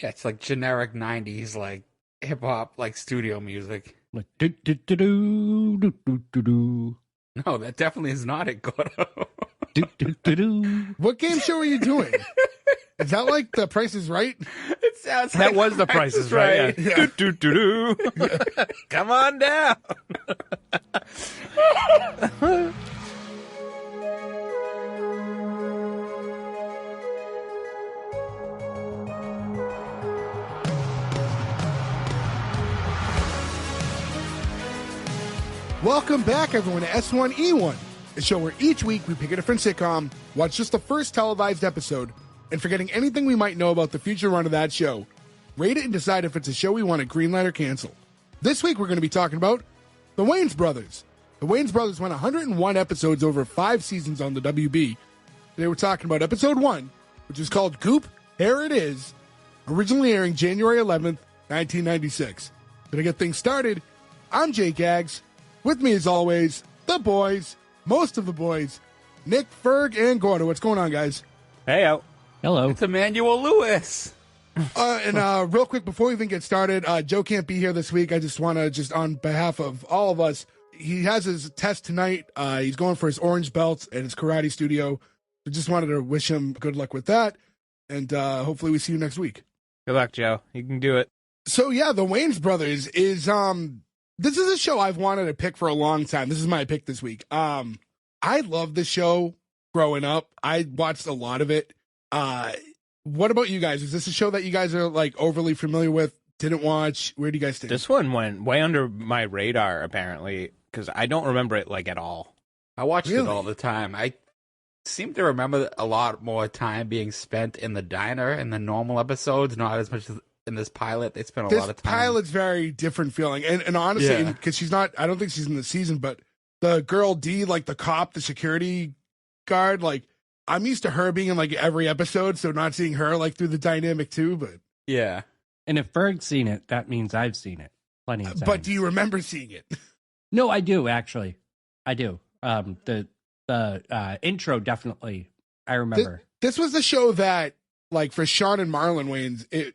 Yeah, it's like generic 90s, like hip hop, like studio music. Like do do do do do do do do No, that definitely is not it, Gordo. do do do do. What game show are you doing? Is that like The Price is Right? It sounds That like was The Price is Right. Yeah. Yeah. Do, do, do, do. Come on down. Welcome back, everyone, to S1E1, a show where each week we pick a different sitcom, watch just the first televised episode, and forgetting anything we might know about the future run of that show, rate it and decide if it's a show we want to greenlight or cancel. This week we're going to be talking about the Wayans Brothers. The Wayans Brothers went 101 episodes over 5 seasons on the WB. Today we're talking about episode 1, which is called Goop-Hair-It-Is, originally airing January 11th, 1996. To get things started, I'm Jake Gags. With me, as always, the boys, most of the boys, Nick, Ferg, and Gordo. What's going on, guys? Hey, out. Hello. It's Emmanuel Lewis. And real quick, before we even get started, Joe can't be here this week. I just want to, on behalf of all of us, he has his test tonight. He's going for his orange belt at his karate studio. So just wanted to wish him good luck with that. And hopefully we see you next week. Good luck, Joe. You can do it. So, yeah, the Wayans Brothers is... This is a show I've wanted to pick for a long time. This is my pick this week. I love the show growing up. I watched a lot of it. What about you guys? Is this a show that you guys are like overly familiar with? Didn't watch? Where do you guys think? This one went way under my radar, apparently, because I don't remember it like at all. I watched Really? it all the time. I seem to remember a lot more time being spent in the diner in the normal episodes, not as much as in this pilot. They spent a lot of This time. pilot's very different feeling. And honestly, Yeah. because she's not, I don't think she's in the season, but the girl D, like the cop, the security guard, like I'm used to her being in like every episode, so not seeing her like through the dynamic too, but Yeah. And if Ferg's seen it, that means I've seen it plenty of times. but do you remember seeing it? No, I do actually. I do. The intro definitely. I remember. This was the show that, like, for Sean and Marlon Wayans, it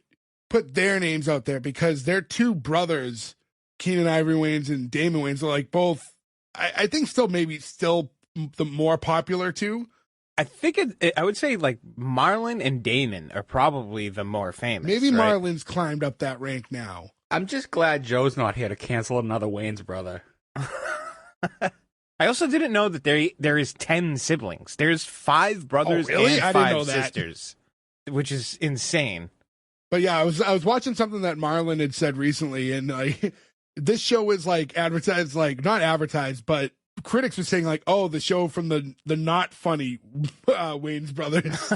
put their names out there because their two brothers, Keenan Ivory Wayans and Damon Wayans, are like both, I think still the more popular two. I think I would say like Marlon and Damon are probably the more famous. Maybe right? Marlon's climbed up that rank now. I'm just glad Joe's not here to cancel another Wayans brother. I also didn't know that there is 10 siblings. There's 5 brothers Oh, really? and I didn't 5 know that. sisters, which is insane. But yeah, I was watching something that Marlon had said recently, and like this show is like advertised, like not advertised, but critics were saying like, oh, the show from the not funny Wayans brothers,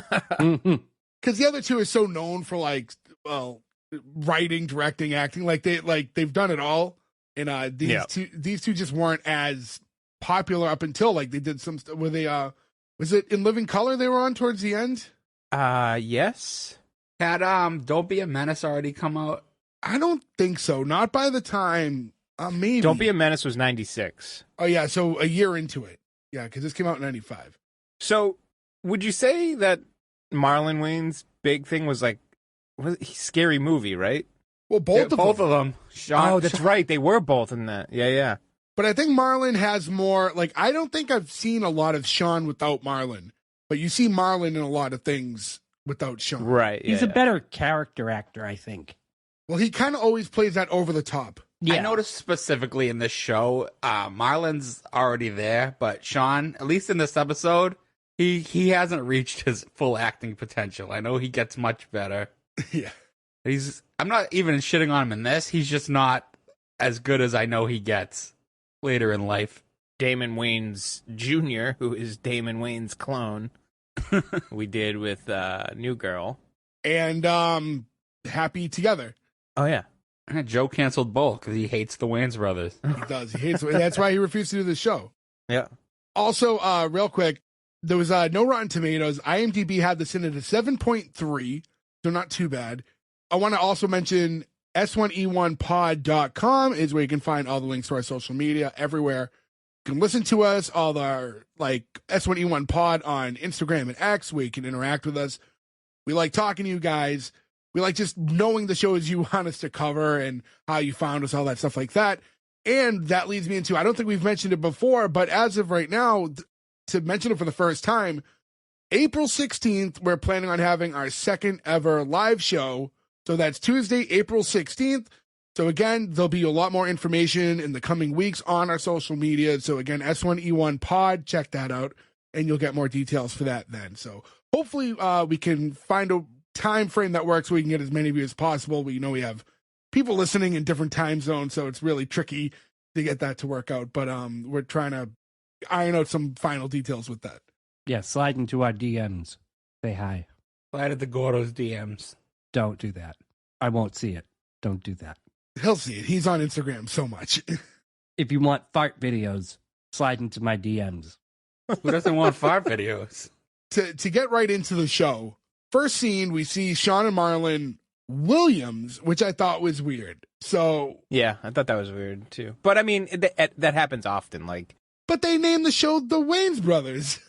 because the other two are so known for like, well, writing, directing, acting, they've done it all, and these two just weren't as popular up until like they did some where they was it In Living Color they were on towards the end? Yes. Had Don't Be a Menace already come out? I don't think so. Not by the time. Maybe. Don't Be a Menace was 96. Oh yeah, so a year into it. Yeah, because this came out in 95. So would you say that Marlon Wayne's big thing was like Scary Movie, right? Well, both of them. Sean, Oh, that's right. They were both in that. Yeah. But I think Marlon has more. Like, I don't think I've seen a lot of Sean without Marlon, but you see Marlon in a lot of things without Sean. Right. He's a better character actor, I think. Well, he kind of always plays that over the top. Yeah. I noticed specifically in this show, Marlon's already there, but Sean, at least in this episode, he hasn't reached his full acting potential. I know he gets much better. Yeah. I'm not even shitting on him in this. He's just not as good as I know he gets later in life. Damon Wayans Jr., who is Damon Wayans' clone, we did with New Girl. And Happy Together. Oh, yeah. Joe canceled both because he hates the Wayans brothers. He does. He hates it. That's why he refused to do the show. Yeah. Also, real quick, there was no Rotten Tomatoes. IMDb had this in at a 7.3, so not too bad. I want to also mention S1E1pod.com is where you can find all the links to our social media everywhere. You can listen to us, all our like S1E1 pod on Instagram and X, where you can interact with us. We like talking to you guys. We like just knowing the shows you want us to cover and how you found us, all that stuff like that. And that leads me into, I don't think we've mentioned it before, but as of right now, to mention it for the first time, April 16th, we're planning on having our second ever live show. So that's Tuesday, April 16th. So again, there'll be a lot more information in the coming weeks on our social media. So again, S1E1 pod, check that out, and you'll get more details for that then. So hopefully we can find a time frame that works so we can get as many of you as possible. We know we have people listening in different time zones, so it's really tricky to get that to work out. But we're trying to iron out some final details with that. Yeah, slide into our DMs. Say hi. Slide at the Gordo's DMs. Don't do that. I won't see it. Don't do that. He'll see it. He's on Instagram so much. If you want fart videos, slide into my DMs. Who doesn't want fart videos? To get right into the show, first scene, we see Sean and Marlon Williams, which I thought was weird. So Yeah, I thought that was weird too. But I mean, that happens often. Like, but they named the show the Wayans Brothers.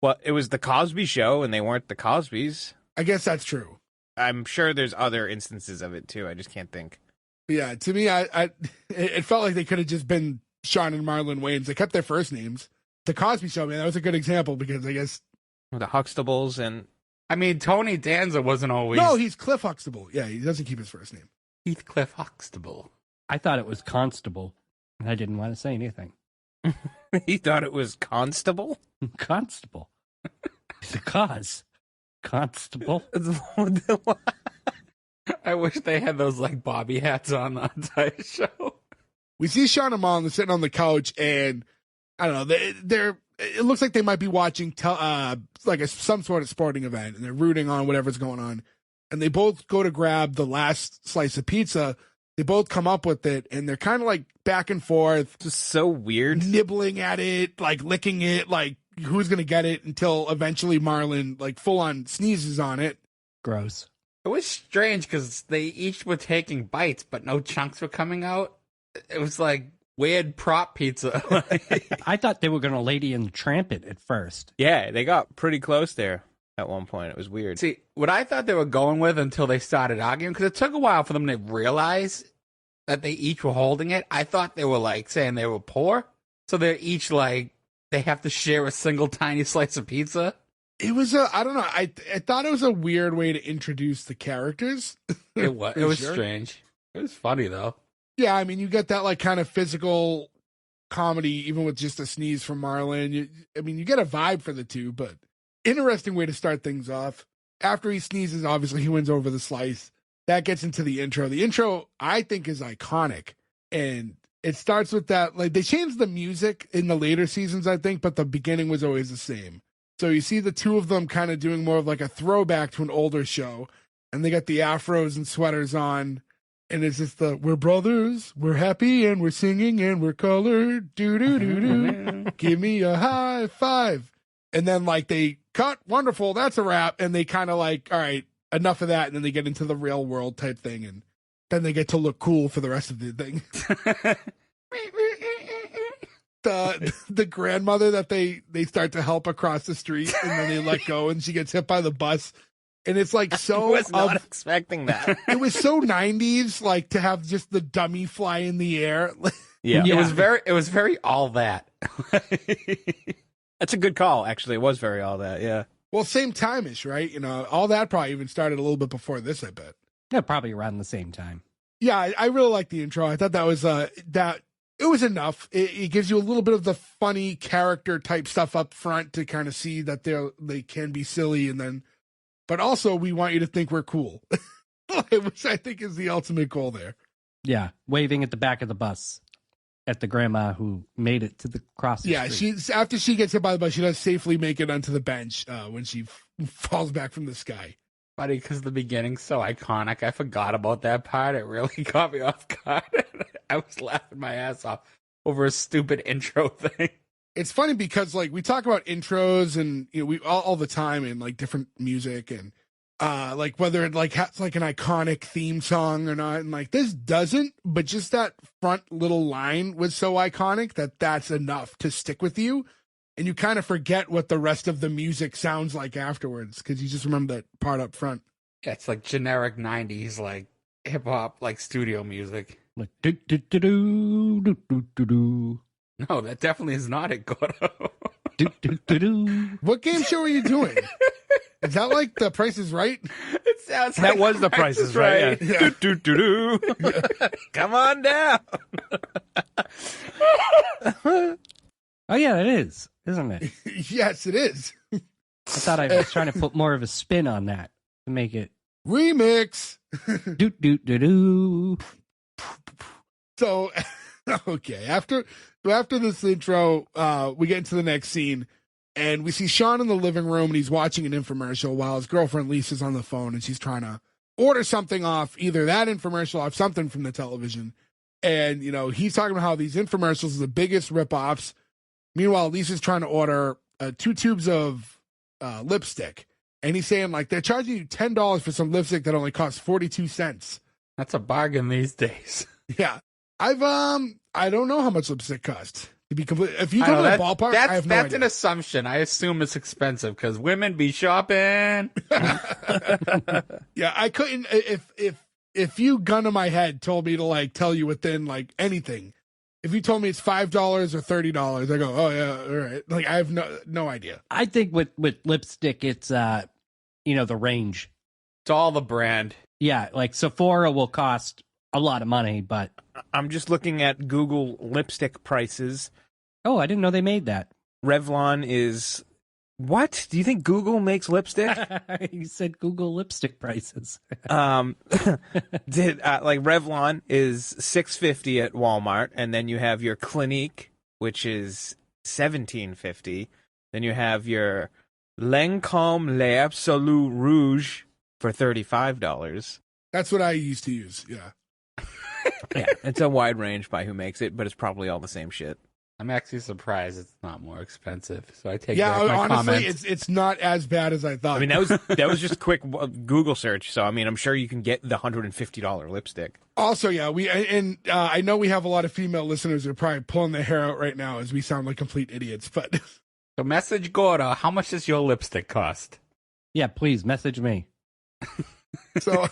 well, it was the Cosby Show, and they weren't the Cosbys. I guess that's true. I'm sure there's other instances of it too. I just can't think. Yeah, to me, it felt like they could have just been Sean and Marlon Wayans. They kept their first names. The Cosby Show, man, that was a good example because I guess The Huxtables and I mean, Tony Danza wasn't always no, he's Cliff Huxtable. Yeah, he doesn't keep his first name. Heathcliff Huxtable. I thought it was Constable, and I didn't want to say anything. he thought it was Constable. Constable. It's a cause. Constable. I wish they had those like Bobby hats on the entire show. We see Sean and Marlon sitting on the couch, and I don't know, they're. It looks like they might be watching some sort of sporting event, and they're rooting on whatever's going on. And they both go to grab the last slice of pizza. They both come up with it, and they're kind of like back and forth, Just so weird. nibbling at it, like licking it, like who's gonna get it, until eventually Marlon like full on sneezes on it. Gross. It was strange because they each were taking bites, but no chunks were coming out. It was like weird prop pizza. I thought they were going to Lady and Tramp it at first. Yeah, they got pretty close there at one point. It was weird. See, what I thought they were going with until they started arguing, because it took a while for them to realize that they each were holding it. I thought they were like saying they were poor, so they're each like they have to share a single tiny slice of pizza. It was I don't know. I thought it was a weird way to introduce the characters. It was For sure. strange. It was funny though. Yeah, I mean, you get that like kind of physical comedy, even with just a sneeze from Marlon. You get a vibe for the two, but interesting way to start things off. After he sneezes, obviously he wins over the slice. That gets into the intro. The intro, I think, is iconic, and it starts with that. Like they changed the music in the later seasons, I think, but the beginning was always the same. So you see the two of them kind of doing more of like a throwback to an older show, and they got the afros and sweaters on. And it's just we're brothers, we're happy, and we're singing, and we're colored. Do-do-do-do. Give me a high five. And then, like, they cut, wonderful, that's a wrap. And they kind of like, all right, enough of that. And then they get into the real world type thing. And then they get to look cool for the rest of the thing. The grandmother that they start to help across the street, and then they let go, and she gets hit by the bus. And it's like so. I was not expecting that. It was so 90s, like to have just the dummy fly in the air. Yeah. It was very all that. That's a good call, actually. It was very all that, yeah. Well, same time-ish, right? You know, all that probably even started a little bit before this, I bet. Yeah, probably around the same time. Yeah, I really like the intro. I thought that was that it was enough. It gives you a little bit of the funny character type stuff up front to kind of see that they can be silly, and then, but also we want you to think we're cool, which I think is the ultimate goal there. Yeah, waving at the back of the bus at the grandma who made it to the crossing. Yeah, street. after she gets hit by the bus, she does safely make it onto the bench when she falls back from the sky. Funny because the beginning's so iconic. I forgot about that part. It really caught me off guard. I was laughing my ass off over a stupid intro thing. It's funny because like we talk about intros and you know we all the time in like different music and like whether it like has like an iconic theme song or not, and like this doesn't, but just that front little line was so iconic that that's enough to stick with you, and you kind of forget what the rest of the music sounds like afterwards because you just remember that part up front. Yeah, it's like generic 90s, like hip hop, like studio music. Like do do do do do do do do No, that definitely is not it, Gordo. do do do do. What game show are you doing? Is that like The Price is Right? It sounds That like was The Price is Right. Yeah. Do, do, do, do. Come on down. Oh yeah, it is, isn't it? Yes, it is. I thought I was trying to put more of a spin on that to make it Remix. do do do do. So, okay, after this intro, we get into the next scene, and we see Sean in the living room, and he's watching an infomercial while his girlfriend Lisa's on the phone, and she's trying to order something off, either that infomercial or something from the television. And, you know, he's talking about how these infomercials are the biggest ripoffs. Meanwhile, Lisa's trying to order 2 tubes of lipstick. And he's saying, like, they're charging you $10 for some lipstick that only costs 42 cents. That's a bargain these days. Yeah. I don't know how much lipstick costs. To be complete, if you I told know, me the ballpark, I have no that's idea. an assumption. I assume it's expensive because women be shopping. Yeah, I couldn't. If you, gun to my head, told me to like tell you within like anything, if you told me it's $5 or $30, I go, oh yeah, all right. Like I have no idea. I think with lipstick, it's the range. It's all the brand. Yeah, like Sephora will cost a lot of money, but I'm just looking at Google lipstick prices. oh, I didn't know they made that. Revlon is... What? Do you think Google makes lipstick? You said Google lipstick prices. Like Revlon is $6.50 at Walmart, and then you have your Clinique, which is $17.50. Then you have your Lancôme l'Absolu Rouge for $35. That's what I used to use. Yeah. Yeah, it's a wide range by who makes it, but it's probably all the same shit. I'm actually surprised it's not more expensive. So I take Yeah, back my honestly, comments. it's not as bad as I thought. I mean, that was just a quick Google search, so I mean, I'm sure you can get the $150 lipstick. Also, yeah, I know we have a lot of female listeners who are probably pulling their hair out right now as we sound like complete idiots. But So message Gordo, how much does your lipstick cost? Yeah, please message me. so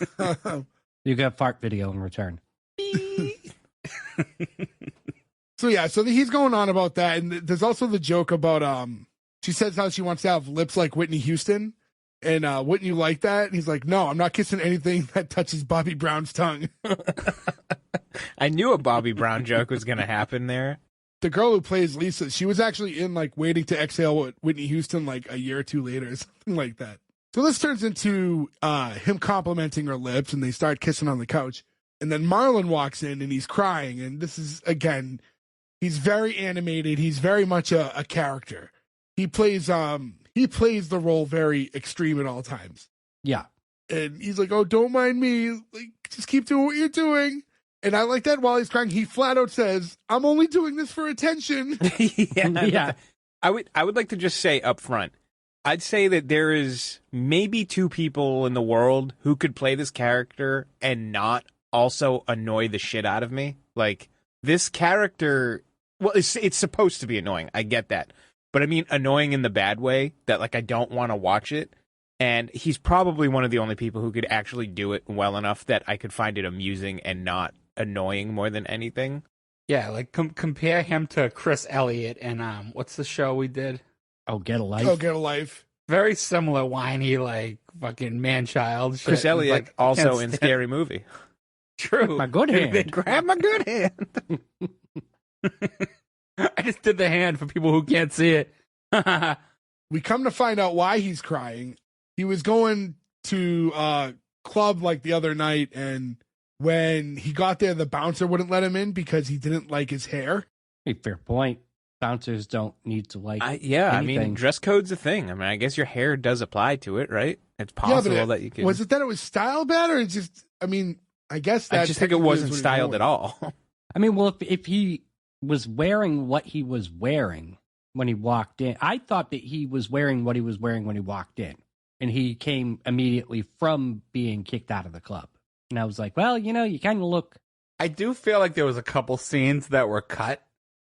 You get a fart video in return. So yeah, so he's going on about that, and there's also the joke about she says how she wants to have lips like Whitney Houston, and wouldn't you like that? And he's like, no, I'm not kissing anything that touches Bobby Brown's tongue. I knew a Bobby Brown joke was going to happen there. The girl who plays Lisa, she was actually in like Waiting to Exhale with Whitney Houston like a year or two later, or something like that. So this turns into him complimenting her lips, and they start kissing on the couch. And then Marlon walks in, and he's crying, and this is again. He's very animated. He's very much a character. He plays the role very extreme at all times. Yeah. And he's like, "Oh, don't mind me. Like, just keep doing what you're doing." And I like that while he's crying, he flat out says, "I'm only doing this for attention." Yeah. I would like to just say up front, I'd say that there is maybe 2 people in the world who could play this character and not also annoy the shit out of me. Like, this character, well, it's supposed to be annoying. I get that. But I mean annoying in the bad way, that like I don't want to watch it. And he's probably one of the only people who could actually do it well enough that I could find it amusing and not annoying more than anything. Yeah, like compare him to Chris Elliott and what's the show we did? Oh, Get a Life. Oh, Get a Life. Very similar, whiny, like fucking man-child shit. Chris It's Elliott like, also can't in stand- Scary Movie. True. My good hand. Grab my good hand. I just did the hand for people who can't see it. We come to find out why he's crying. He was going to a club like the other night, and when he got there, the bouncer wouldn't let him in because he didn't like his hair. Hey, fair point. Bouncers don't need to like. I anything. mean, dress code's a thing. I mean, I guess your hair does apply to it, right? It's possible that you can. Was it that it was style bad, or just? I mean, I guess that. I just think it wasn't styled at all. I mean, well, if he was wearing what he was wearing when he walked in, I thought that he was wearing what he was wearing when he walked in, and he came immediately from being kicked out of the club. And I was like, well, you kind of look. I do feel like there was a couple scenes that were cut.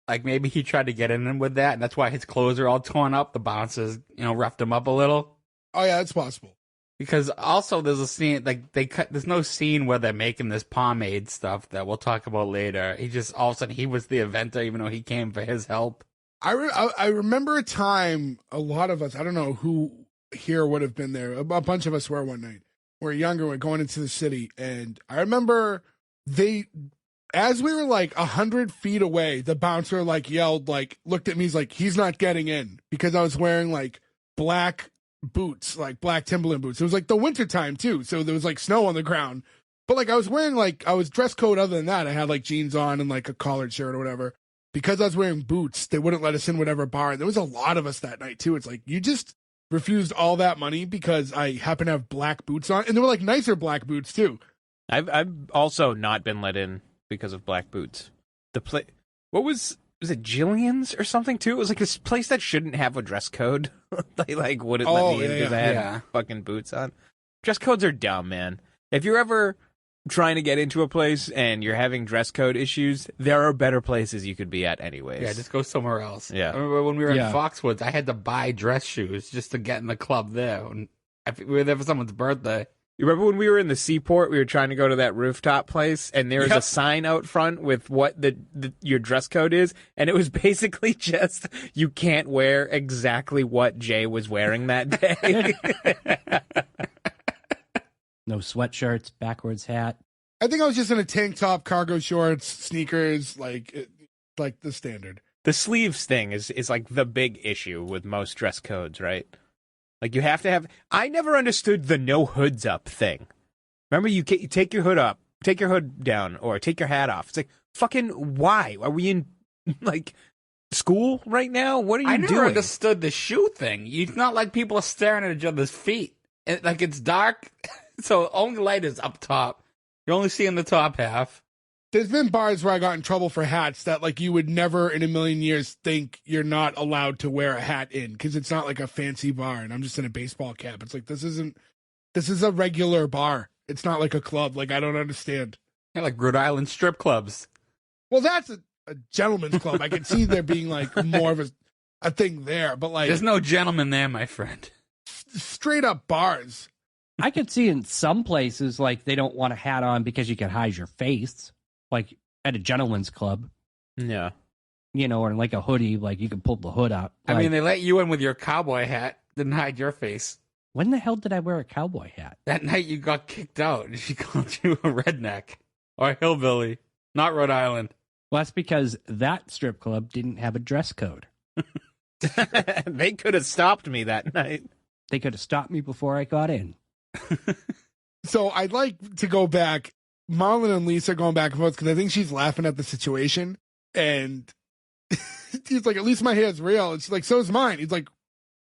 Like maybe he tried to get in with that, and that's why his clothes are all torn up. The bouncers, roughed him up a little. Oh yeah, it's possible. Because also there's a scene, like, there's no scene where they're making this pomade stuff that we'll talk about later. He just, all of a sudden, he was the inventor, even though he came for his help. I remember a time, a lot of us, I don't know who here would have been there, a bunch of us were one night. We're younger, we're going into the city, and I remember as we were like 100 feet away, the bouncer like yelled, like, looked at me, he's like, he's not getting in, because I was wearing like black boots, like black Timberland boots. It was like the winter time too, so there was like snow on the ground. But like I was wearing I was dress code other than that. I had like jeans on and like a collared shirt or whatever. Because I was wearing boots, they wouldn't let us in whatever bar. And there was a lot of us that night too. It's like, you just refused all that money was I happen to have black boots on. And they were like nicer black boots too. I've also not been let in because of black boots. What was it Jillian's or something too? It was like this place that shouldn't have a dress code. They like wouldn't let me in because I had fucking boots on. Dress codes are dumb, man. If you're ever trying to get into a place and you're having dress code issues, there are better places you could be at anyways. Yeah, just go somewhere else. Yeah. I remember when we were in Foxwoods, I had to buy dress shoes just to get in the club there. And we were there for someone's birthday. You remember when we were in the Seaport, we were trying to go to that rooftop place, and there was a sign out front with what your dress code is, and it was basically just, you can't wear exactly what Jay was wearing that day. No sweatshirts, backwards hat. I think I was just in a tank top, cargo shorts, sneakers, like the standard. The sleeves thing is like the big issue with most dress codes, right? Like you have to have. I never understood the no hoods up thing. Remember, you take your hood up, take your hood down, or take your hat off. It's like, fucking why? Are we in like school right now? What are you doing? I never understood the shoe thing. It's not like people are staring at each other's feet. Like it's dark, so only light is up top. You're only seeing the top half. There's been bars where I got in trouble for hats that like you would never in a million years think you're not allowed to wear a hat in, because it's not like a fancy bar and I'm just in a baseball cap. It's like, this is a regular bar. It's not like a club. Like, I don't understand. Yeah, like Rhode Island strip clubs. Well, that's a gentleman's club. I can see there being like more of a thing there, but like, there's no gentleman there, my friend. Straight up bars. I could see in some places like they don't want a hat on because you can hide your face. Like at a gentleman's club. Yeah. You know, or like a hoodie, like you can pull the hood up. I mean, they let you in with your cowboy hat, didn't hide your face. When the hell did I wear a cowboy hat? That night you got kicked out and she called you a redneck or a hillbilly, not Rhode Island. Well, that's because that strip club didn't have a dress code. They could have stopped me that night. They could have stopped me before I got in. So I'd like to go back. Marlon and Lisa are going back and forth because I think she's laughing at the situation. And he's like, at least my hair's real. And she's like, so is mine. He's like,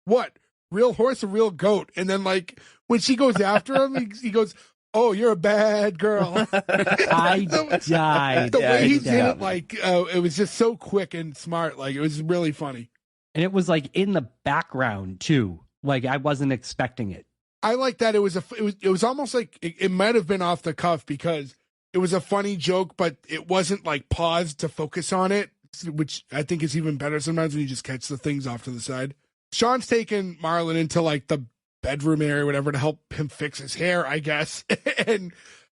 what? Real horse or real goat? And then like when she goes after him, he goes, oh, you're a bad girl. I died. The way he did it, like, it was just so quick and smart. Like, it was really funny. And it was like in the background too. Like I wasn't expecting it. I like that it was almost like it might have been off the cuff because it was a funny joke, but it wasn't like paused to focus on it, which I think is even better sometimes when you just catch the things off to the side. Sean's taken Marlon into like the bedroom area or whatever to help him fix his hair, I guess. And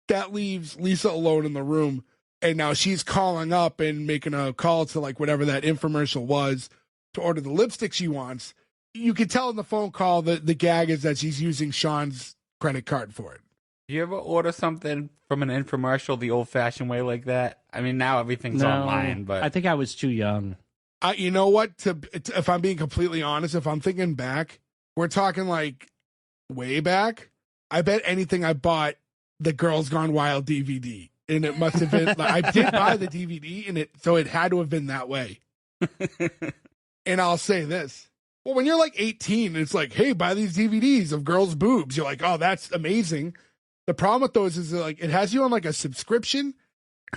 that leaves Lisa alone in the room. And now she's calling up and making a call to like whatever that infomercial was to order the lipstick she wants. You could tell in the phone call that the gag is that she's using Sean's credit card for it. Do you ever order something from an infomercial the old-fashioned way like that? I mean, now everything's online, but I think I was too young. You know what? If I'm being completely honest, if I'm thinking back, we're talking like way back. I bet anything I bought the Girls Gone Wild DVD, and it must have been. Like, I did buy the DVD, and so it had to have been that way. And I'll say this. Well, when you're like 18, it's like, hey, buy these DVDs of girls' boobs. You're like, oh, that's amazing. The problem with those is that, like, it has you on like a subscription,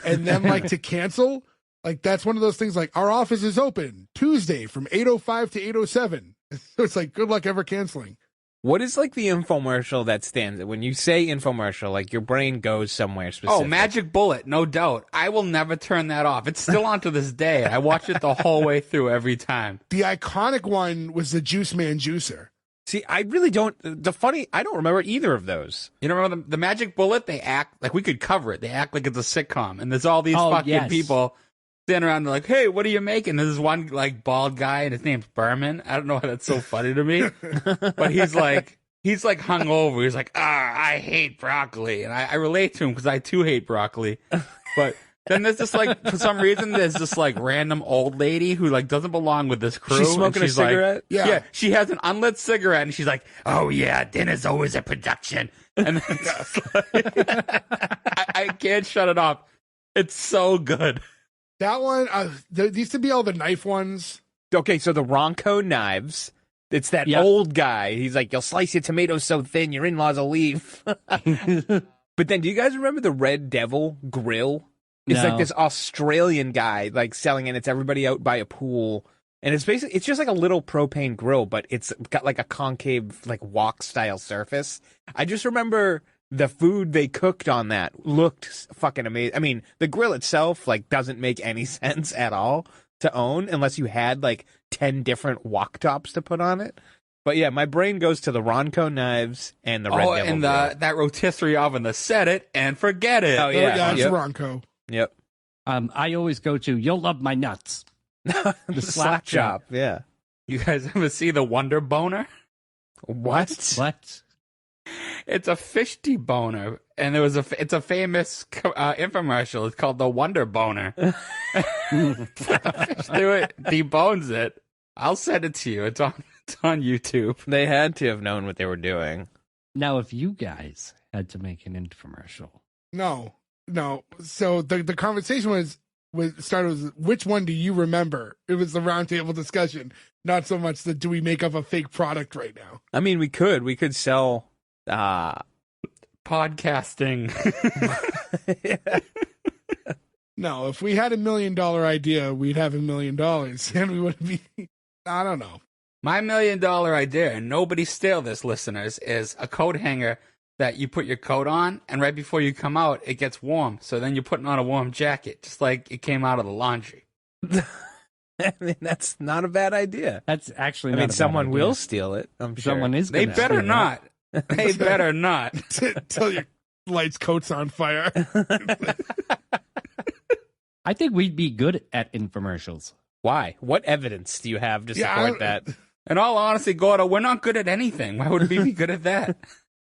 and then like to cancel, like that's one of those things. Like our office is open Tuesday from 8:05 to 8:07. So it's like, good luck ever canceling. What is like the infomercial that stands? When you say infomercial, like your brain goes somewhere specific. Oh, Magic Bullet, no doubt. I will never turn that off. It's still on to this day. I watch it the whole way through every time. The iconic one was the Juice Man Juicer. See, I really don't. I don't remember either of those. You don't remember the Magic Bullet? They act like we could cover it. They act like it's a sitcom, and there's all these fucking people standing around. They're like, "Hey, what are you making?" There's this one like bald guy, and his name's Berman. I don't know why that's so funny to me, but he's like hungover. He's like, I hate broccoli, and I relate to him because I too hate broccoli, but. Then there's this like for some reason there's this like random old lady who like doesn't belong with this crew. She's smoking a cigarette. Like, yeah, she has an unlit cigarette and she's like, "Oh yeah, dinner's always a production." And then I can't shut it off. It's so good. That one, there used to be all the knife ones. Okay, so the Ronco knives. It's that old guy. He's like, "You'll slice your tomatoes so thin, your in-laws will leave." But then, do you guys remember the Red Devil grill? It's like this Australian guy like selling it. It's everybody out by a pool. And it's just like a little propane grill, but it's got like a concave, like wok style surface. I just remember the food they cooked on that looked fucking amazing. I mean, the grill itself like doesn't make any sense at all to own unless you had like 10 different wok tops to put on it. But yeah, my brain goes to the Ronco knives and the Red Devil and grill. that rotisserie oven, the set it and forget it. Oh yeah, that's Ronco. Yep. I always go to "You'll love my nuts." the slap chop. Yeah. You guys ever see the Wonder Boner? What? What? It's a fish deboner, and it's a famous infomercial. It's called the Wonder Boner. Fish do it, debones it. I'll send it to you. It's on YouTube. They had to have known what they were doing. Now, if you guys had to make an infomercial, No. So the conversation started with which one do you remember? It was the roundtable discussion, not so much the do we make up a fake product right now. I mean, we could sell podcasting. No, if we had $1 million idea, we'd have $1 million, and we wouldn't be. I don't know. My $1 million idea, and nobody steal this, listeners, is a coat hanger that you put your coat on, and right before you come out, it gets warm. So then you're putting on a warm jacket, just like it came out of the laundry. I mean, that's not a bad idea. that's actually. I not mean, a bad someone idea. will steal it. I'm sure. Someone is. They gonna better steal not. They better not. Till your lights coat's on fire. I think we'd be good at infomercials. Why? What evidence do you have to support that? In all honesty, Gordo, we're not good at anything. Why would we be good at that?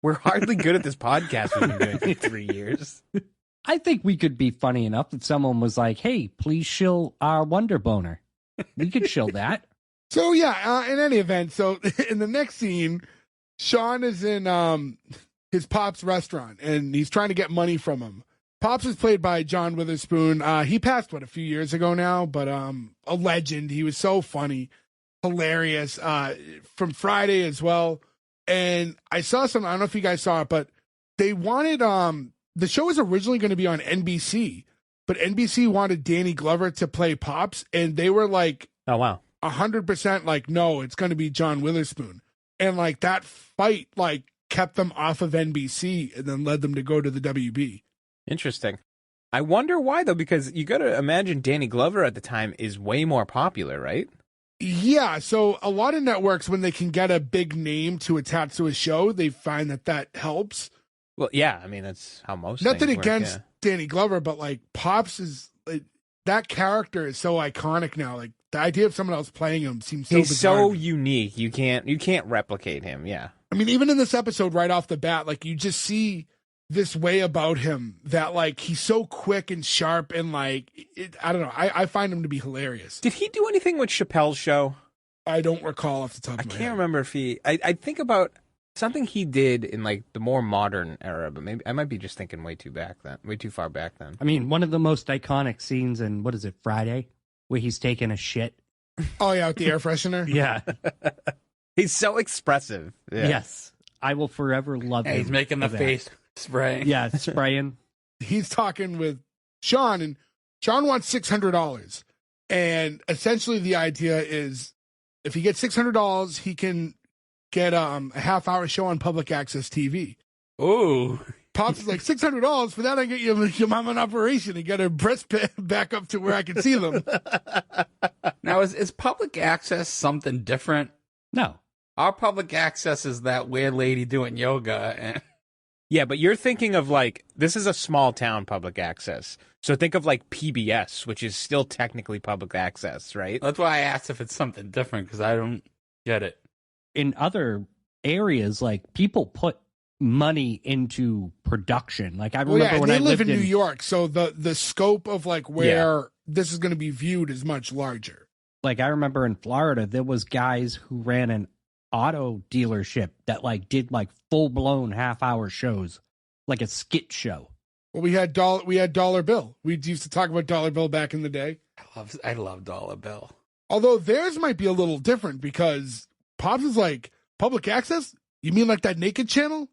We're hardly good at this podcast we've been doing for 3 years. I think we could be funny enough if someone was like, "Hey, please shill our Wonder Boner." We could shill that. So yeah, in any event, so in the next scene, Sean is in his Pop's restaurant, and he's trying to get money from him. Pops is played by John Witherspoon. He passed, a few years ago now, but a legend. He was so funny, hilarious, from Friday as well. And I saw some, I don't know if you guys saw it, but they wanted, the show was originally going to be on NBC, but NBC wanted Danny Glover to play Pops, and they were like, oh, wow. 100% like, no, it's going to be John Witherspoon. And like that fight, like kept them off of NBC and then led them to go to the WB. Interesting. I wonder why, though, because you got to imagine Danny Glover at the time is way more popular, right? Yeah, so a lot of networks, when they can get a big name to attach to a show, they find that helps. Well, yeah, I mean, that's how most Nothing things work, against yeah. Danny Glover, but like Pops is, like, that character is so iconic now. Like the idea of someone else playing him seems so He's bizarre. so unique. You can't replicate him, yeah. I mean, even in this episode right off the bat, like you just see this way about him that like he's so quick and sharp and like I don't know. I find him to be hilarious. Did he do anything with Chappelle's show? I don't recall off the top of my head. I can't remember if he. I think about something he did in like the more modern era, but maybe I might be just thinking way too far back then. I mean, one of the most iconic scenes in what is it, Friday, where he's taking a shit. Oh yeah, with the air freshener. Yeah. He's so expressive. Yeah. Yes, I will forever love him. He's making the for that. face spray. Yeah, spraying. He's talking with Sean, and Sean wants $600, and essentially the idea is if he gets $600, he can get a half-hour show on public access TV. Ooh. Pops is like, $600 for that, I get your mom an operation and get her breasts back up to where I can see them. Now, is public access something different? No. Our public access is that weird lady doing yoga. And Yeah, but you're thinking of like, this is a small town public access. So think of like PBS, which is still technically public access, right? that's why I asked if it's something different, because I don't get it. In other areas, like people put money into production. Like I remember when they I live lived in New York, so the scope of like where this is going to be viewed is much larger. Like I remember in Florida, there was guys who ran an auto dealership that like did like full blown half-hour shows, like a skit show. Well, we had Dollar Bill. We used to talk about Dollar Bill back in the day. I love Dollar Bill. Although theirs might be a little different because Pops is like public access. You mean like that naked channel?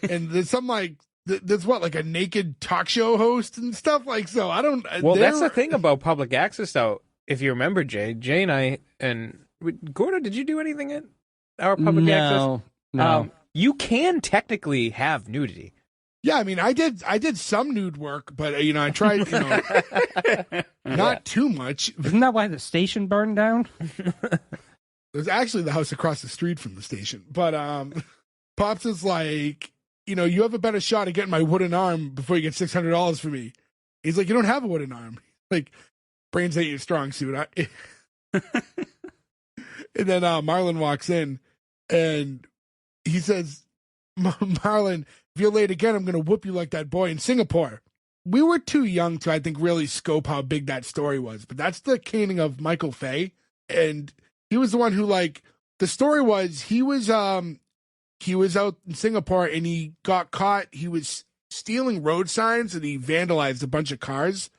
And there's some like there's what, like a naked talk show host and stuff like, so I don't. Well, that's the thing about public access, though. If you remember, Jay and I and Gordo, did you do anything at our public access? No. You can technically have nudity. Yeah, I mean, I did some nude work, but I tried, not too much. Isn't that why the station burned down? It was actually the house across the street from the station. But Pops is like, you have a better shot at getting my wooden arm before you get $600 for me. He's like, you don't have a wooden arm. Like, brains ain't your strong suit. And then Marlon walks in and he says, Marlon, if you're late again, I'm going to whoop you like that boy in Singapore. We were too young to, I think, really scope how big that story was. But that's the caning of Michael Fay. And he was the one who, like, the story was he was out in Singapore and he got caught. He was stealing road signs and he vandalized a bunch of cars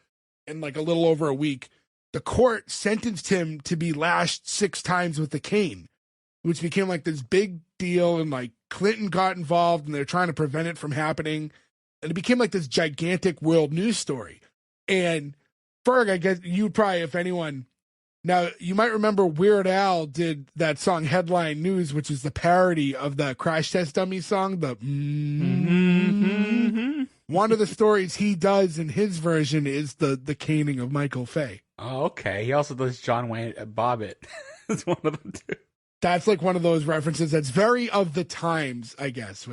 in like a little over a week. The court sentenced him to be lashed 6 times with a cane, which became like this big deal. And like Clinton got involved and they're trying to prevent it from happening. And it became like this gigantic world news story. And Ferg, I guess you'd probably, if anyone, now you might remember Weird Al did that song Headline News, which is the parody of the Crash Test Dummy song. One of the stories he does in his version is the caning of Michael Fay. Oh, okay. He also does John Wayne Bobbitt. It's one of them too. That's like one of those references that's very of the times, I guess.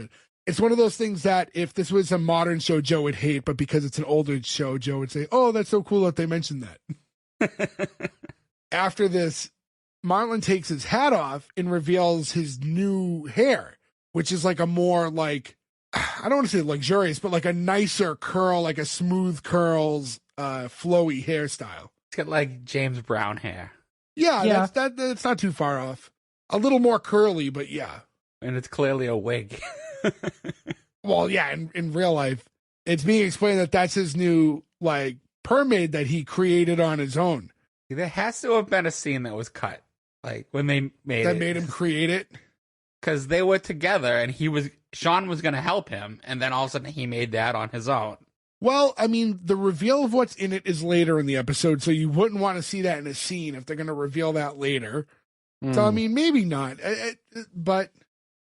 It's one of those things that if this was a modern show, Joe would hate, but because it's an older show, Joe would say, oh, that's so cool that they mentioned that. After this, Marlon takes his hat off and reveals his new hair, which is like a more like, I don't want to say luxurious, but like a nicer curl, like a smooth curls, flowy hairstyle. It's got like James Brown hair. Yeah. That's not too far off. A little more curly, but yeah. And it's clearly a wig. Well, yeah, in real life, it's being explained that that's his new, like, permade that he created on his own. There has to have been a scene that was cut, like when they made that made him create it. Because they were together, and Sean was going to help him, and then all of a sudden he made that on his own. Well, I mean, the reveal of what's in it is later in the episode, so you wouldn't want to see that in a scene if they're going to reveal that later. So, I mean, maybe not. But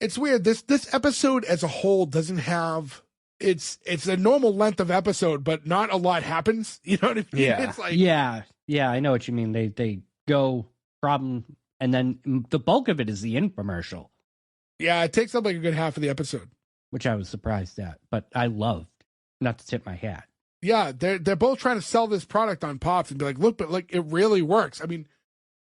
it's weird. This episode as a whole doesn't have... It's a normal length of episode, but not a lot happens. You know what I mean? Yeah. It's like, Yeah, I know what you mean. They go from... And then the bulk of it is the infomercial. Yeah, it takes up like a good half of the episode. Which I was surprised at, but I loved. Not to tip my hat. Yeah, they're both trying to sell this product on Pops and be like, look, but like it really works. I mean,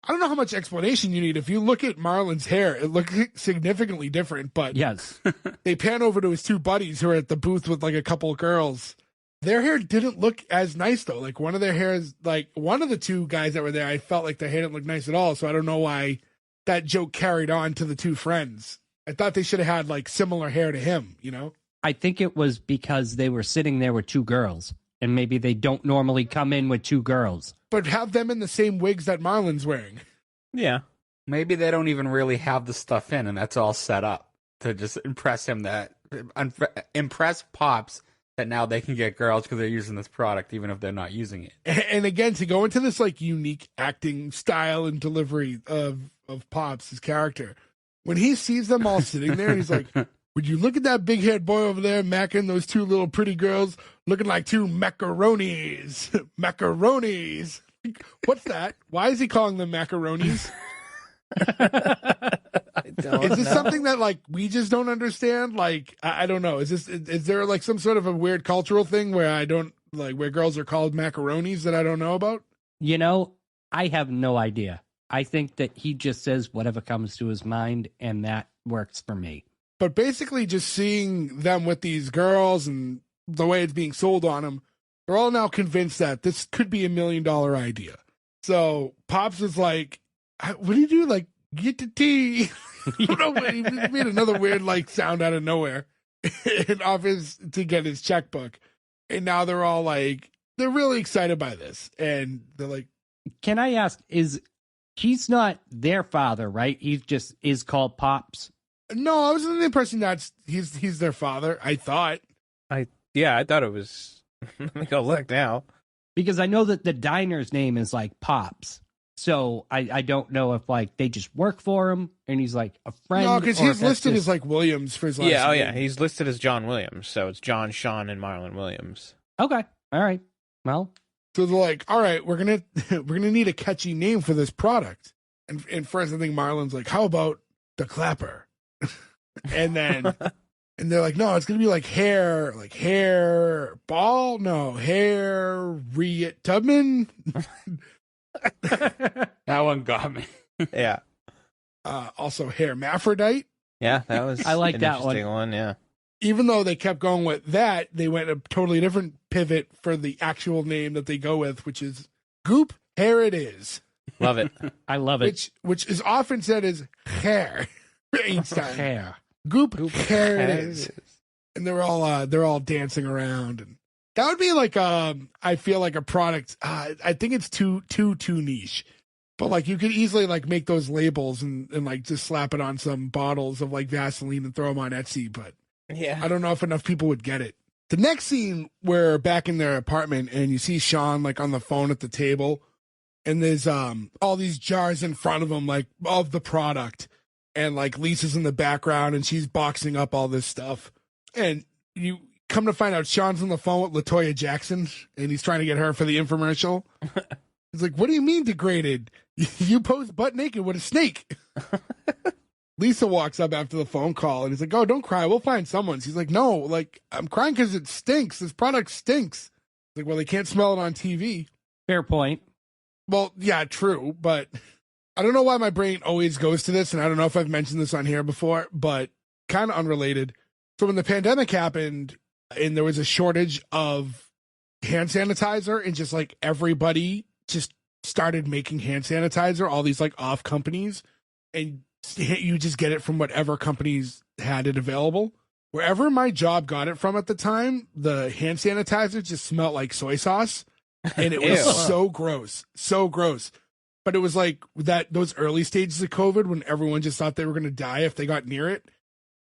I don't know how much explanation you need. If you look at Marlon's hair, it looks significantly different, but yes, they pan over to his 2 buddies who are at the booth with like a couple of girls. Their hair didn't look as nice though. Like one of their hairs, like one of the 2 guys that were there, I felt like their hair didn't look nice at all. So I don't know why that joke carried on to the 2 friends. I thought they should have had like similar hair to him, you know? I think it was because they were sitting there with 2 girls, and maybe they don't normally come in with 2 girls. But have them in the same wigs that Marlon's wearing. Yeah. Maybe they don't even really have the stuff in, and that's all set up to just impress him, impress Pops that now they can get girls because they're using this product, even if they're not using it. And again, to go into this like unique acting style and delivery of Pops, his character, when he sees them all sitting there, he's like, would you look at that big-haired boy over there macking those 2 little pretty girls looking like 2 macaronis? Macaronis. What's that? Why is he calling them macaronis? Is this something that like we just don't understand? Like I don't know. Is there like some sort of a weird cultural thing where I don't like where girls are called macaronis that I don't know about? You know, I have no idea. I think that he just says whatever comes to his mind, and that works for me. But basically, just seeing them with these girls and the way it's being sold on them, they're all now convinced that this could be $1 million idea. So Pops is like, "What do you do? Like, get the tea?" I don't know. He made another weird like sound out of nowhere in office to get his checkbook, and now they're all like, they're really excited by this, and they're like, "Can I ask? He's not their father, right? He just is called Pops." "No, I was under the impression that he's their father. I thought." I thought it was. Let me go look now. Because I know that the diner's name is like Pops. So I don't know if like they just work for him and he's like a friend. No, because he's listed as like Williams for his last name. Yeah. He's listed as John Williams. So it's John, Sean, and Marlon Williams. Okay. All right. Well. So they're like, all right, we're gonna need a catchy name for this product. And first I think Marlon's like, how about the Clapper? and they're like, no, it's gonna be like hair ball, no, Harriet Tubman. That one got me. Yeah. Also hermaphrodite. Yeah, that was I like an that interesting one. Yeah. Even though they kept going with that, they went a totally different pivot for the actual name that they go with, which is Goop-Hair-It-Is. Love it. I love it. Which is often said as hair. Einstein. Hair. Goop-Hair-It-Is. And they're all dancing around, and that would be like I feel like a product. I think it's too niche, but like you could easily like make those labels and like just slap it on some bottles of like Vaseline and throw them on Etsy. But Yeah. I don't know if enough people would get it. The next scene, we're back in their apartment, and you see Sean like on the phone at the table, and there's all these jars in front of him, like of the product, and like Lisa's in the background, and she's boxing up all this stuff, and you come to find out Sean's on the phone with LaToya Jackson, and he's trying to get her for the infomercial. He's like, "What do you mean degraded? You pose butt naked with a snake." Lisa walks up after the phone call, and he's like, "Oh, don't cry. We'll find someone." She's like, "No, like, I'm crying because it stinks. This product stinks." He's like, "Well, they can't smell it on TV." Fair point. Well, yeah, true, but I don't know why my brain always goes to this, and I don't know if I've mentioned this on here before, but kind of unrelated. So when the pandemic happened and there was a shortage of hand sanitizer, and just like everybody just started making hand sanitizer, all these like off companies, and you just get it from whatever companies had it available. Wherever my job got it from at the time, the hand sanitizer just smelled like soy sauce, and it was so gross. But it was like those early stages of COVID when everyone just thought they were going to die if they got near it.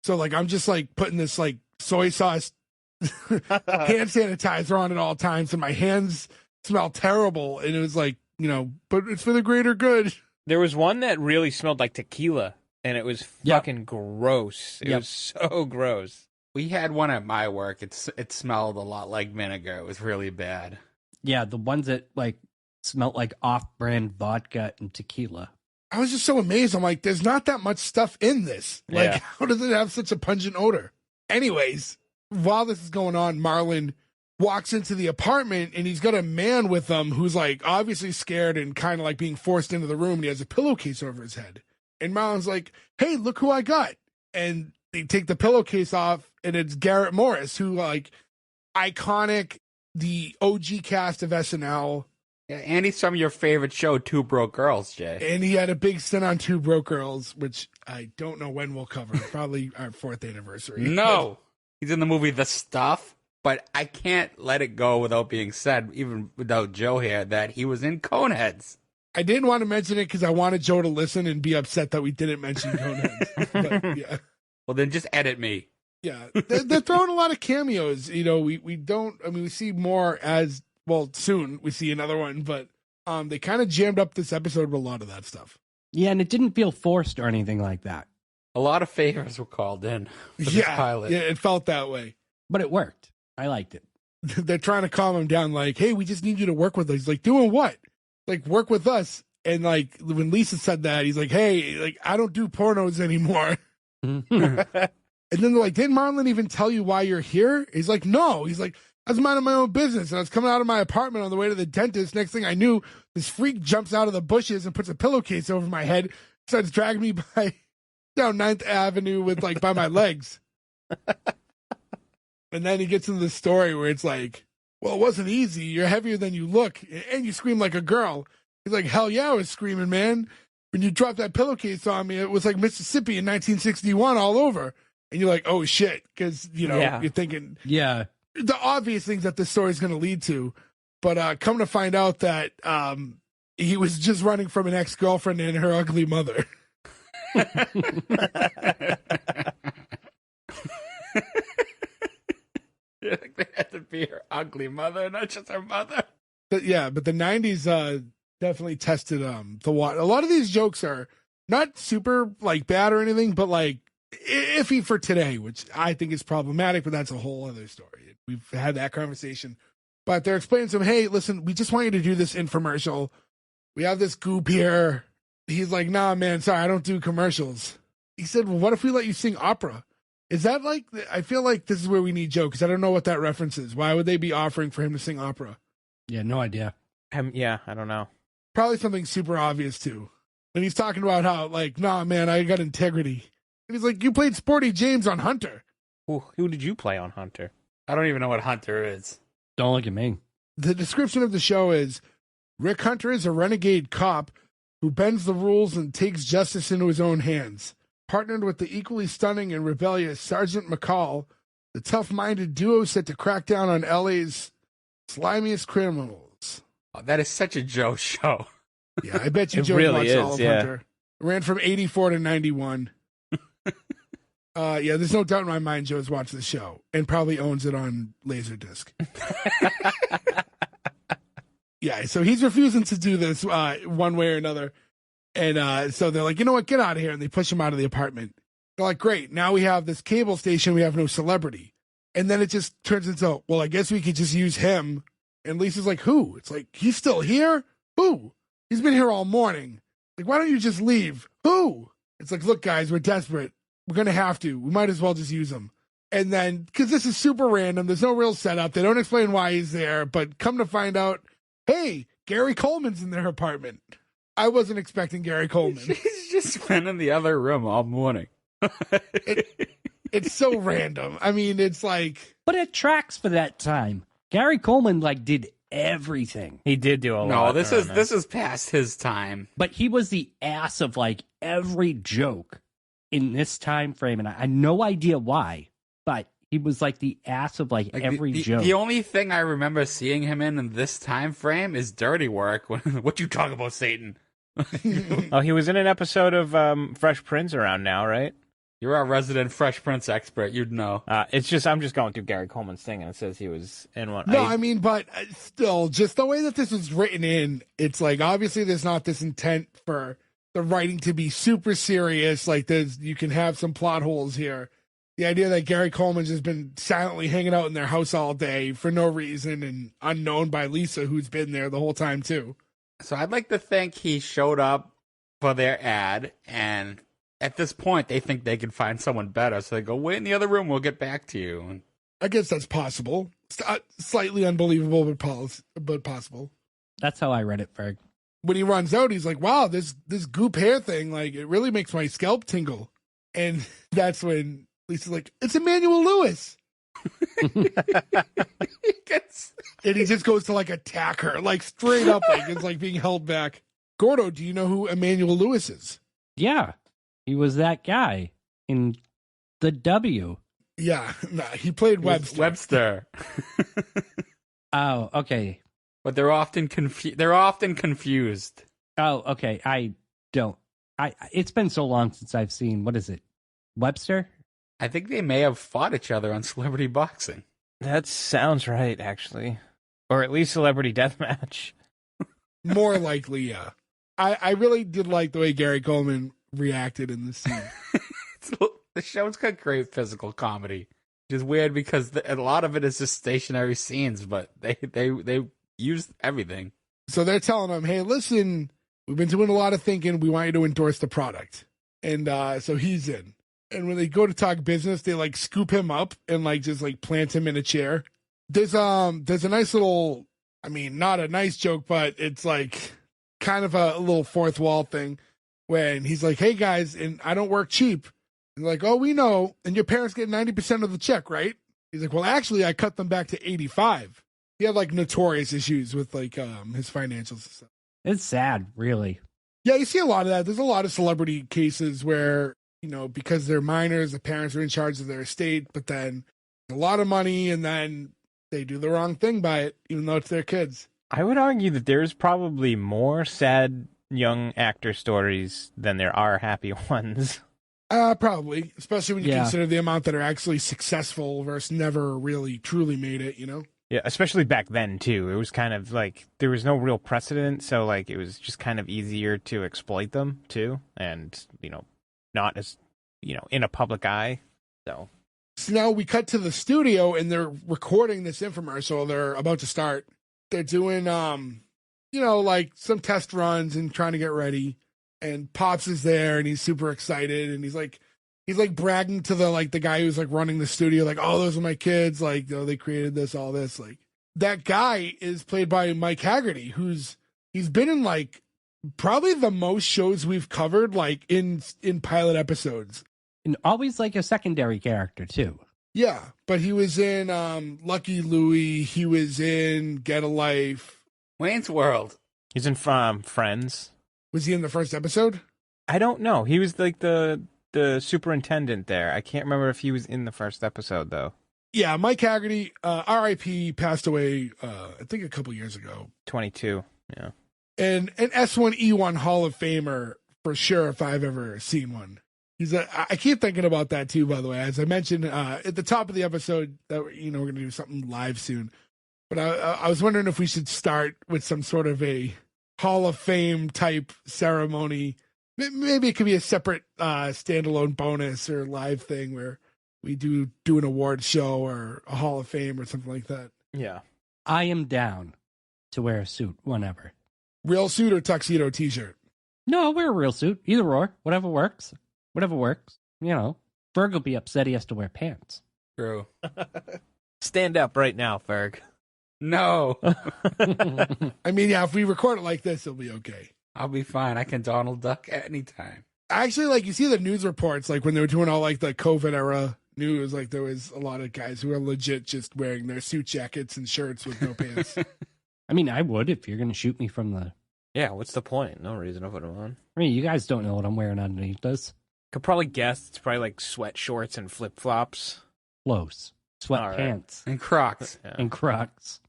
So like I'm just like putting this like soy sauce hand sanitizer on at all times, and my hands smell terrible. And it was like, but it's for the greater good. There was one that really smelled like tequila, and it was fucking gross. It was so gross. We had one at my work. It smelled a lot like vinegar. It was really bad. Yeah, the ones that like smelled like off-brand vodka and tequila. I was just so amazed. I'm like, there's not that much stuff in this. Like, how does it have such a pungent odor? Anyways, while this is going on, Marlon walks into the apartment, and he's got a man with him who's like obviously scared and kind of like being forced into the room, and he has a pillowcase over his head. And Marlon's like, "Hey, look who I got." And they take the pillowcase off, and it's Garrett Morris, who like iconic, the OG cast of SNL. Yeah, and he's from your favorite show, Two Broke Girls, Jay. And he had a big stint on Two Broke Girls, which I don't know when we'll cover. Probably our 4th anniversary. No, he's in the movie The Stuff. But I can't let it go without being said, even without Joe here, that he was in Coneheads. I didn't want to mention it because I wanted Joe to listen and be upset that we didn't mention Coneheads. But yeah. Well, then just edit me. Yeah. They're throwing a lot of cameos. We don't, we see more as, well, soon we see another one, but they kind of jammed up this episode with a lot of that stuff. Yeah, and it didn't feel forced or anything like that. A lot of favors were called in for this pilot. Yeah, it felt that way. But it worked. I liked it. They're trying to calm him down, like, "Hey, we just need you to work with us." He's like, "Doing what?" Like, "Work with us." And like when Lisa said that, he's like, hey, like I don't do pornos anymore. And then they're like, didn't Marlon even tell you why you're here? He's like, no. He's like, I was minding my own business and I was coming out of my apartment on the way to the dentist. Next thing I knew, this freak jumps out of the bushes and puts a pillowcase over my head, starts dragging me down 9th Avenue with like by my legs. And then he gets into the story where it's like, well, it wasn't easy. You're heavier than you look and you scream like a girl. He's like, hell yeah, I was screaming, man. When you dropped that pillowcase on me, it was like Mississippi in 1961 all over. And you're like, oh shit. Because, you know, you're thinking the obvious things that this story is going to lead to. But come to find out that he was just running from an ex-girlfriend and her ugly mother. Yeah, like they had to be her ugly mother, not just her mother. But the 90s definitely tested the water. A lot of these jokes are not super like bad or anything, but like iffy for today, which I think is problematic, but that's a whole other story. We've had that conversation. But they're explaining to him, hey, listen, we just want you to do this infomercial. We have this Goop here. He's like, nah, man, sorry, I don't do commercials. He said, well, what if we let you sing opera? Is that like, I feel like this is where we need Joe, because I don't know what that reference is. Why would they be offering for him to sing opera? Yeah, no idea. Yeah, I don't know. Probably something super obvious, too. And he's talking about how, like, nah, man, I got integrity. And he's like, you played Sporty James on Hunter. Who did you play on Hunter? I don't even know what Hunter is. Don't look at me. The description of the show is, Rick Hunter is a renegade cop who bends the rules and takes justice into his own hands. Partnered with the equally stunning and rebellious Sergeant McCall, the tough-minded duo set to crack down on LA's slimiest criminals. Oh, that is such a Joe show. Yeah, I bet you It Joe really watched all is, of yeah. Hunter. It ran from 84 to 91. Yeah, there's no doubt in my mind Joe's watched the show and probably owns it on Laserdisc. Yeah, so he's refusing to do this one way or another. And so they're like, you know what, get out of here. And they push him out of the apartment. They're like, great, now we have this cable station, we have no celebrity. And then it just turns into, well, I guess we could just use him. And Lisa's like, who? It's like, he's still here? Who? He's been here all morning. Like, why don't you just leave? Who? It's like, look, guys, we're desperate. We're going to have to. We might as well just use him. And then, because this is super random, there's no real setup. They don't explain why he's there. But come to find out, hey, Gary Coleman's in their apartment. I wasn't expecting Gary Coleman. He's just been in the other room all morning. It's so random. I mean, it's like... But it tracks for that time. Gary Coleman, like, did everything. He did do a lot. No, this is past his time. But he was the ass of, like, every joke in this time frame. And I had no idea why. But he was, like, the ass of, like every joke. The only thing I remember seeing him in this time frame is Dirty Work. What you talk about, Satan? Oh, he was in an episode of Fresh Prince around now, right? You're our resident Fresh Prince expert. You'd know. I'm just going through Gary Coleman's thing, and it says he was in one. No, I mean, but still, just the way that this was written in, it's like, obviously there's not this intent for the writing to be super serious. Like, you can have some plot holes here. The idea that Gary Coleman's just been silently hanging out in their house all day for no reason and unknown by Lisa, who's been there the whole time, too. So I'd like to think he showed up for their ad, and at this point, they think they can find someone better. So they go, wait in the other room, we'll get back to you. I guess that's possible. Slightly unbelievable, but possible. That's how I read it, Ferg. When he runs out, he's like, wow, this goop hair thing, like, it really makes my scalp tingle. And that's when Lisa's like, it's Emmanuel Lewis. And he just goes to, like, attack her, like, straight up, like, it's like being held back. Gordo, do you know who Emmanuel Lewis is? Yeah, he was that guy in the W. Yeah, nah, he played Webster. Webster. Oh, okay. But they're often confused. Oh, okay. It's been so long since I've seen, what is it? Webster? I think they may have fought each other on Celebrity Boxing. That sounds right, actually, or at least Celebrity Deathmatch. More likely, yeah. I really did like the way Gary Coleman reacted in this scene. The show's got great physical comedy, which is weird because a lot of it is just stationary scenes, but they use everything. So they're telling him, hey, listen, we've been doing a lot of thinking. We want you to endorse the product. And so he's in. And when they go to talk business, they like scoop him up and like just like plant him in a chair. There's a nice little, I mean, not a nice joke, but it's like kind of a little fourth wall thing when he's like, hey guys, and I don't work cheap. And they're like, oh, we know. And your parents get 90% of the check, right? He's like, well, actually, I cut them back to 85. He had like notorious issues with like his financials and stuff. It's sad, really. Yeah, you see a lot of that. There's a lot of celebrity cases where, you know, because they're minors, the parents are in charge of their estate, but then a lot of money and then they do the wrong thing by it, even though it's their kids. I would argue that there's probably more sad young actor stories than there are happy ones. Probably, especially when you consider the amount that are actually successful versus never really truly made it, you know? Yeah, especially back then, too. It was kind of like there was no real precedent, so like it was just kind of easier to exploit them, too. And, you know, not as, you know, in a public eye. So now we cut to the studio and they're recording this infomercial. They're about to start. They're doing, you know, like some test runs and trying to get ready. And Pops is there and he's super excited. And he's like bragging to the guy who's like running the studio, like, oh, those are my kids. Like, you know, they created this, all this. Like, that guy is played by Mike Haggerty, he's been in like probably the most shows we've covered, like in pilot episodes. And always like a secondary character, too. Yeah, but he was in Lucky Louie. He was in Get a Life. Wayne's World. He's in Friends. Was he in the first episode? I don't know. He was like the superintendent there. I can't remember if he was in the first episode, though. Yeah, Mike Haggerty, R.I.P., passed away, I think a couple years ago. 22, yeah. And an S1E1 Hall of Famer, for sure, if I've ever seen one. I keep thinking about that, too, by the way. As I mentioned at the top of the episode, that you know we're going to do something live soon. But I was wondering if we should start with some sort of a Hall of Fame type ceremony. Maybe it could be a separate standalone bonus or live thing where we do an award show or a Hall of Fame or something like that. Yeah. I am down to wear a suit whenever. Real suit or tuxedo t-shirt? No, wear a real suit. Either or. Whatever works. Whatever works. You know, Ferg will be upset he has to wear pants. True. Stand up right now, Ferg. No. I mean, yeah, if we record it like this, it'll be okay. I'll be fine. I can Donald Duck at any time. Actually, like, you see the news reports, like, when they were doing all, like, the COVID era news, like, there was a lot of guys who were legit just wearing their suit jackets and shirts with no pants. I mean, I would if you're going to shoot me from the... Yeah, what's the point? No reason to put them on. I mean, you guys don't know what I'm wearing underneath this. Could probably guess it's probably like sweat shorts and flip-flops. Close. Sweatpants. And Crocs. Yeah. And Crocs.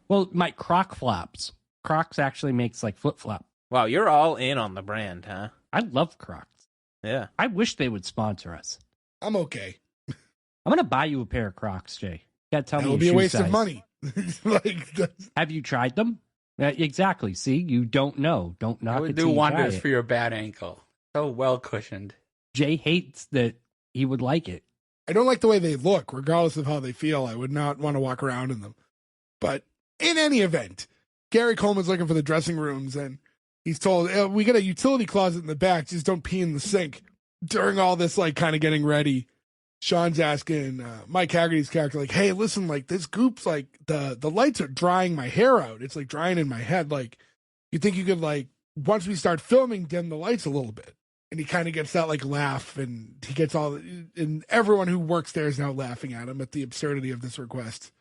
Well, my Croc flops. Crocs actually makes like flip-flop. Wow, you're all in on the brand, huh? I love Crocs. Yeah. I wish they would sponsor us. I'm okay. I'm going to buy you a pair of Crocs, Jay. You got to tell me It'll your be a shoe waste size. of money. Have you tried them? Exactly. See, you don't know. Don't knock It it would till do you try wonders it. for your bad ankle. So well cushioned. Jay hates that he would like it. I don't like the way they look, regardless of how they feel. I would not want to walk around in them. But in any event, Gary Coleman's looking for the dressing rooms, and he's told, we got a utility closet in the back, just don't pee in the sink. During all this, like, kind of getting ready, Sean's asking Mike Haggerty's character, like, hey, listen, like, this goop's, like, the lights are drying my hair out. It's, like, drying in my head. Like, you think you could, like, once we start filming, dim the lights a little bit? And he kind of gets that, like, laugh, and he gets and everyone who works there is now laughing at him at the absurdity of this request,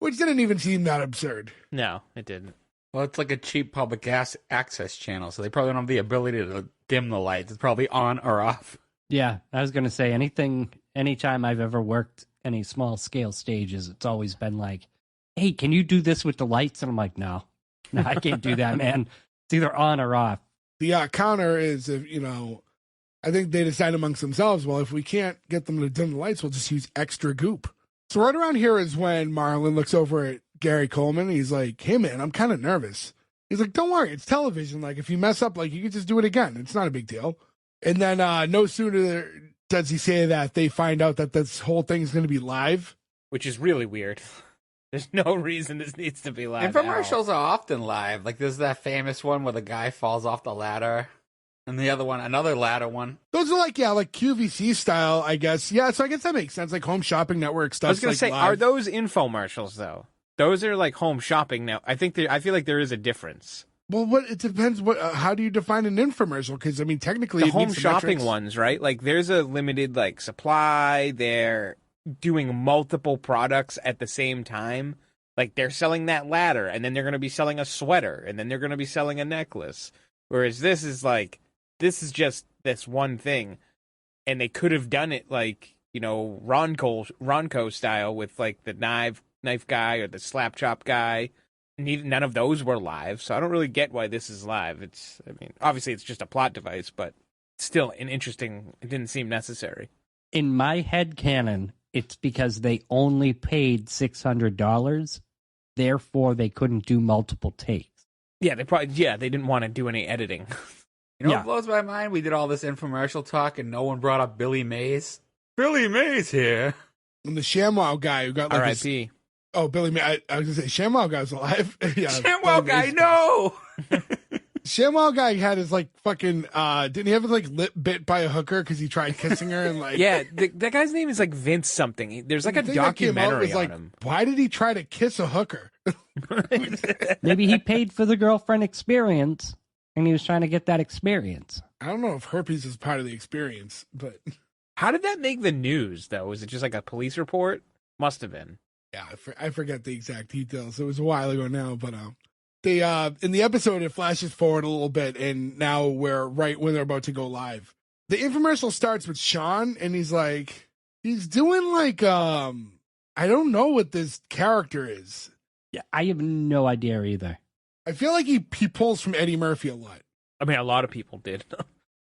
which didn't even seem that absurd. No, it didn't. Well, it's like a cheap public access channel, so they probably don't have the ability to dim the lights. It's probably on or off. Yeah, I was going to say anytime I've ever worked any small scale stages, it's always been like, hey, can you do this with the lights? And I'm like, no, I can't do that, man. It's either on or off. The counter is, I think they decide amongst themselves, well, if we can't get them to dim the lights, we'll just use extra goop. So right around here is when Marlon looks over at Gary Coleman. And he's like, hey, man, I'm kind of nervous. He's like, don't worry, it's television. Like, if you mess up, like, you can just do it again. It's not a big deal. And then no sooner does he say that, they find out that this whole thing is going to be live. Which is really weird. There's no reason this needs to be live. Infomercials are often live. Like there's that famous one where the guy falls off the ladder, and the other one, another ladder one. Those are like QVC style, I guess. Yeah, so I guess that makes sense. Like Home Shopping Network stuff. I was gonna say, live. are those infomercials though? Those are like home shopping now. I feel like there is a difference. Well, it depends. How do you define an infomercial? Because I mean, technically, The it home meets the shopping metrics. ones, right? Like there's a limited like supply. They're doing multiple products at the same time. Like they're selling that ladder, and then they're going to be selling a sweater, and then they're going to be selling a necklace. Whereas this is just this one thing, and they could have done it like Ronco style with like the knife guy or the slap chop guy. None of those were live, so I don't really get why this is live. Obviously it's just a plot device, but still it didn't seem necessary. In my head canon, it's because they only paid $600, therefore they couldn't do multiple takes. Yeah, they didn't want to do any editing. You know what blows my mind? We did all this infomercial talk and no one brought up Billy Mays. Billy Mays here. And the ShamWow guy who got like R.I.P. Oh, Billy Mays. I was going to say, ShamWow guy's alive. Yeah, ShamWow guy, no! ShamWow guy had his like fucking, didn't he have his like lip bit by a hooker because he tried kissing her and like. Yeah, that guy's name is like Vince something. There's like a documentary on him. Why did he try to kiss a hooker? Maybe he paid for the girlfriend experience and he was trying to get that experience. I don't know if herpes is part of the experience, but. How did that make the news though? Was it just like a police report? Must have been. Yeah, I forget the exact details. It was a while ago now, but they in the episode it flashes forward a little bit, and now we're right when they're about to go live. The infomercial starts with Sean, and he's doing like I don't know what this character is. Yeah, I have no idea either. I feel like he pulls from Eddie Murphy a lot. I mean, a lot of people did.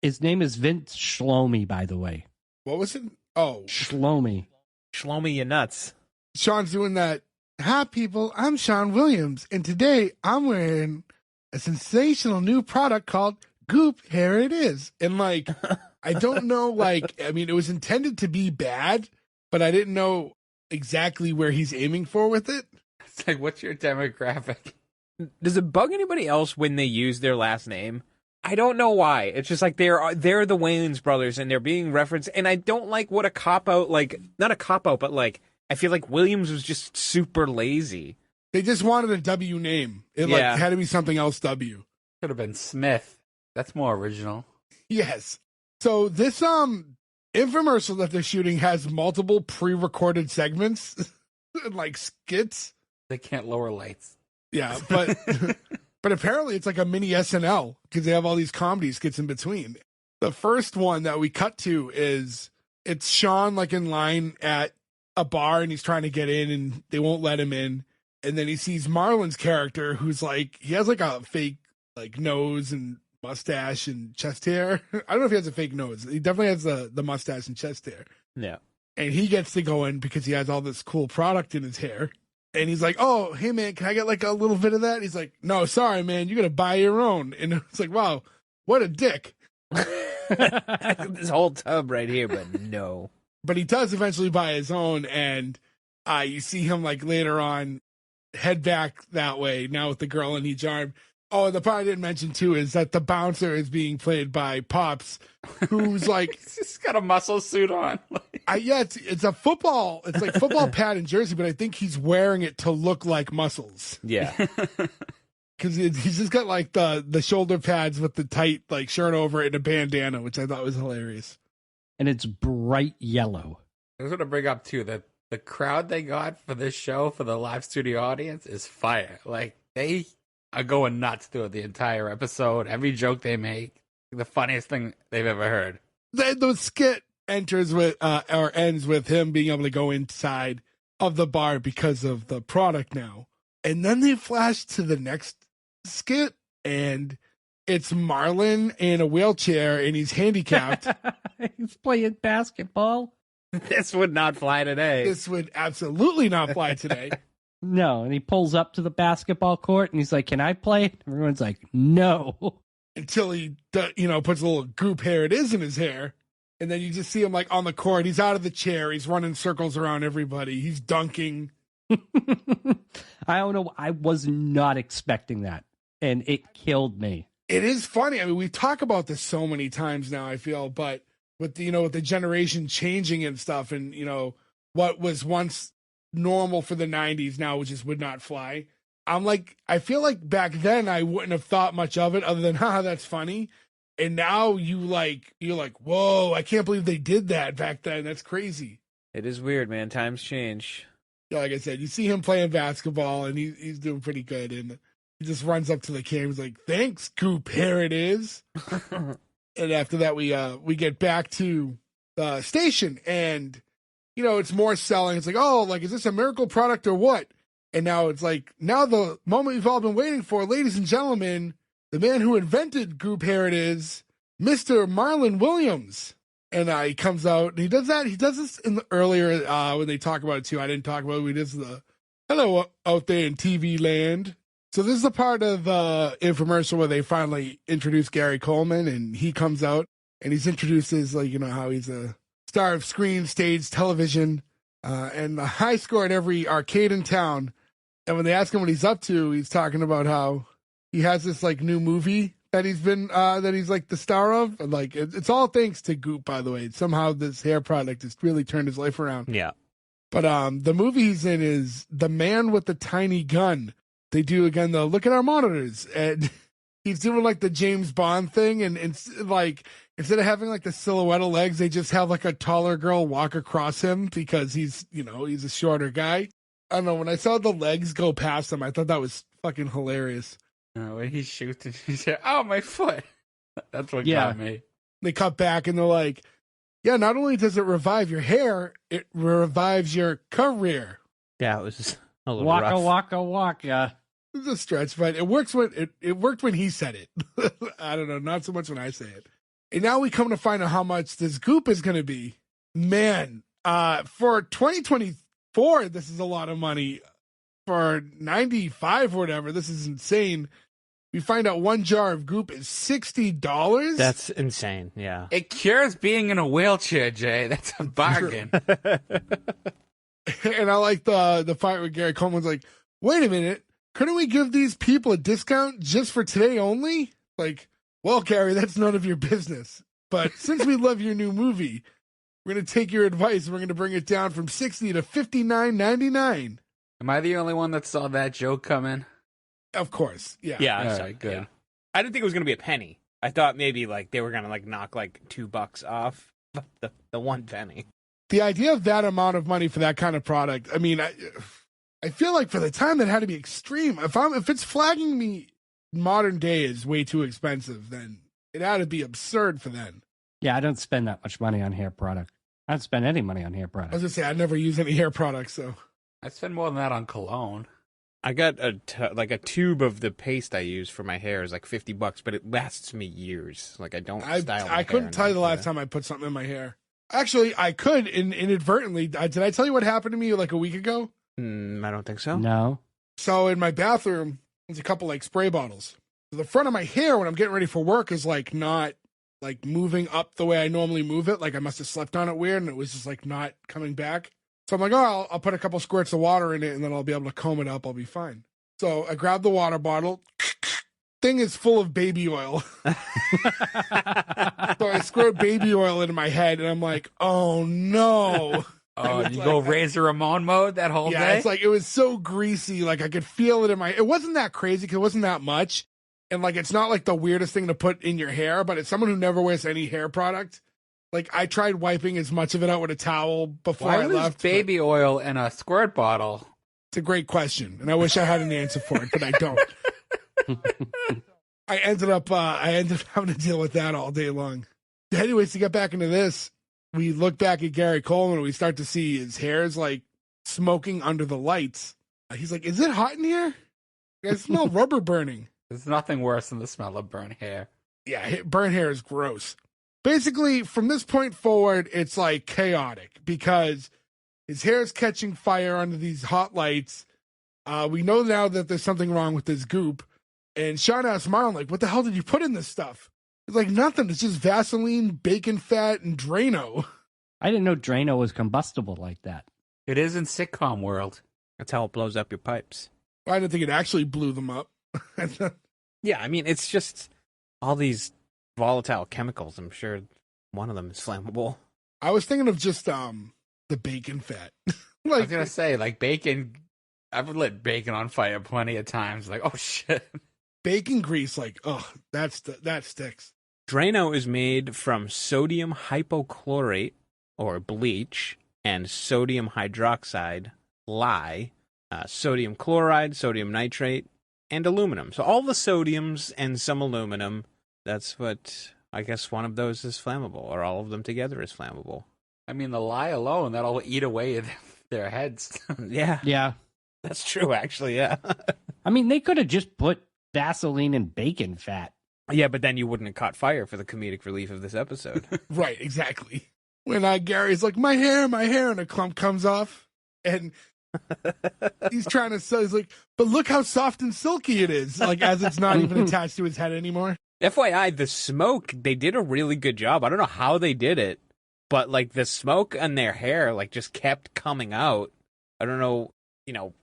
His name is Vince Shlomi, by the way. What was it? Oh, Shlomi. Shlomi, you nuts. Sean's doing that. Hi, people. I'm Sean Williams, and today I'm wearing a sensational new product called Goop-Hair-It-Is. And like, I don't know, like, I mean, it was intended to be bad, but I didn't know exactly where he's aiming for with it. It's like, what's your demographic? Does it bug anybody else when they use their last name? I don't know why. It's just like they're the Wayans brothers, and they're being referenced. And I don't like what a cop-out, like, not a cop-out, but like, I feel like Williams was just super lazy. They just wanted a W name. It like had to be something else W. Could have been Smith. That's more original. Yes. So this infomercial that they're shooting has multiple pre-recorded segments and like skits. They can't lower lights. Yeah, but but apparently it's like a mini SNL because they have all these comedy skits in between. The first one that we cut to it's Sean like in line at a bar and he's trying to get in and they won't let him in. And then he sees Marlon's character who's like, he has like a fake like nose and mustache and chest hair. I don't know if he has a fake nose. He definitely has the mustache and chest hair. Yeah. And he gets to go in because he has all this cool product in his hair. And he's like, oh, hey man, can I get like a little bit of that? He's like, no, sorry, man, you got to buy your own. And it's like, wow, what a dick. This whole tub right here, but no. But he does eventually buy his own, and you see him like later on head back that way now with the girl in each arm. Oh, and the part I didn't mention too is that the bouncer is being played by Pops, who's like he's got a muscle suit on. It's a football. It's like football pad and jersey, but I think he's wearing it to look like muscles. Yeah, because he's just got like the shoulder pads with the tight like shirt over it and a bandana, which I thought was hilarious. And it's bright yellow. I was going to bring up, too, that the crowd they got for this show, for the live studio audience, is fire. Like, they are going nuts through the entire episode. Every joke they make, the funniest thing they've ever heard. The skit ends with him being able to go inside of the bar because of the product now. And then they flash to the next skit, and it's Marlon in a wheelchair, and he's handicapped. He's playing basketball. This would not fly today. This would absolutely not fly today. No, and he pulls up to the basketball court, and he's like, can I play? Everyone's like, no. Until he, puts a little Goop-Hair-It-Is in his hair. And then you just see him, like, on the court. He's out of the chair. He's running circles around everybody. He's dunking. I don't know. I was not expecting that, and it killed me. It is funny. I mean, we talk about this so many times now, I feel, but with the, with the generation changing and stuff, and, what was once normal for the 90s now just would not fly. I feel like back then I wouldn't have thought much of it other than, haha, that's funny. And now you're like, whoa, I can't believe they did that back then. That's crazy. It is weird, man. Times change. Yeah, like I said, you see him playing basketball and he's doing pretty good. And he just runs up to the camera. He's like, thanks, Goop-Hair-It-Is. And after that, we get back to the station and, it's more selling. It's like, oh, like, is this a miracle product or what? And now it's like, now the moment we've all been waiting for, ladies and gentlemen, the man who invented Goop-Hair-It-Is, Mr. Marlon Williams. And he comes out and he does that. He does this in the earlier, when they talk about it too. I didn't talk about it. We did the hello out there in TV land. So this is the part of the infomercial where they finally introduce Gary Coleman, and he comes out and he's introduced as, like, how he's a star of screen, stage, television, and the high score at every arcade in town. And when they ask him what he's up to, he's talking about how he has this, like, new movie that he's been, that he's, like, the star of. And, like, it's all thanks to Goop, by the way. Somehow this hair product has really turned his life around. Yeah. But the movie he's in is The Man with the Tiny Gun. They do, again, the look at our monitors. And he's doing, like, the James Bond thing. And like, instead of having, like, the silhouette of legs, they just have, like, a taller girl walk across him because he's, he's a shorter guy. I don't know. When I saw the legs go past him, I thought that was fucking hilarious. When he shoots and he said, "Oh, my foot." That's what got me. They cut back and they're like, yeah, not only does it revive your hair, it revives your career. Yeah, it was a little Waka, rough. waka, waka. It's a stretch, but it works when it worked when he said it. I don't know, not so much when I say it. And now we come to find out how much this Goop is going to be. Man, for 2024, this is a lot of money. For 95 or whatever, this is insane. We find out one jar of Goop is $60. That's insane, yeah. It cures being in a wheelchair, Jay. That's a bargain. And I like the fight with Gary Coleman's like, wait a minute, couldn't we give these people a discount just for today only? Like, well, Gary, that's none of your business. But since we love your new movie, we're going to take your advice and we're going to bring it down from $60 to $59.99. Am I the only one that saw that joke coming? Of course, yeah. Yeah, All so, right, good. yeah. I didn't think it was going to be a penny. I thought maybe like they were going to like knock like $2 off the 1 penny. The idea of that amount of money for that kind of product, I mean, I feel like for the time that had to be extreme. If it's flagging me modern day is way too expensive, then it had to be absurd for then. Yeah, I don't spend that much money on hair product. I don't spend any money on hair I product. was gonna say I never use any hair products, so I spend more than that on cologne. I got a tube of the paste I use for my hair is like $50, but it lasts me years. Like I don't style my I couldn't hair tell you the enough last time I put something in my hair. Actually, I could inadvertently. Did I tell you what happened to me like a week ago? I don't think so. No. So in my bathroom, there's a couple like spray bottles. So the front of my hair when I'm getting ready for work is like not like moving up the way I normally move it. Like I must have slept on it weird and it was just like not coming back. So I'm like, oh, I'll put a couple squirts of water in it and then I'll be able to comb it up. I'll be fine. So I grabbed the water bottle. Thing is full of baby oil. So I squirt baby oil into my head and I'm like, oh no. Oh, you go Razor Ramon mode that whole day? It's like, it was so greasy. Like I could feel it in my, it wasn't that crazy because it wasn't that much. And like, it's not like the weirdest thing to put in your hair, but it's someone who never wears any hair product. Like I tried wiping as much of it out with a towel before I left. Baby oil in a squirt bottle? It's a great question. And I wish I had an answer for it, but I don't. I ended up having to deal with that all day long. Anyways, to get back into this, we look back at Gary Coleman and we start to see his hair is like smoking under the lights. He's like, is it hot in here? I smell rubber burning. There's nothing worse than the smell of burnt hair. Yeah, burnt hair is gross. Basically, from this point forward, it's like chaotic because his hair is catching fire under these hot lights. We know now that there's something wrong with this goop. And Sean asked Marlon, like, what the hell did you put in this stuff? It's like, nothing. It's just Vaseline, bacon fat, and Drano. I didn't know Drano was combustible like that. It is in sitcom world. That's how it blows up your pipes. I didn't think it actually blew them up. Yeah, I mean, it's just all these volatile chemicals. I'm sure one of them is flammable. I was thinking of just the bacon fat. I Like was gonna say, like, bacon. I've lit bacon on fire plenty of times. Like, oh shit. bacon grease, like, oh, that sticks. Drano is made from sodium hypochlorite, or bleach, and sodium hydroxide, lye, sodium chloride, sodium nitrate, and aluminum. So all the sodiums and some aluminum, that's what, I guess one of those is flammable, or all of them together is flammable. I mean, the lye alone, that'll eat away at their heads. Yeah, Yeah. that's true, actually, yeah. I mean, they could have just put Vaseline and bacon fat. Yeah, but then you wouldn't have caught fire for the comedic relief of this episode. Right, exactly. When Gary's like, my hair, and a clump comes off, and he's trying to say, he's like, but look how soft and silky it is, like, as it's not even attached to his head anymore. FYI, the smoke, they did a really good job. I don't know how they did it, but, like, the smoke on their hair, like, just kept coming out. I don't know,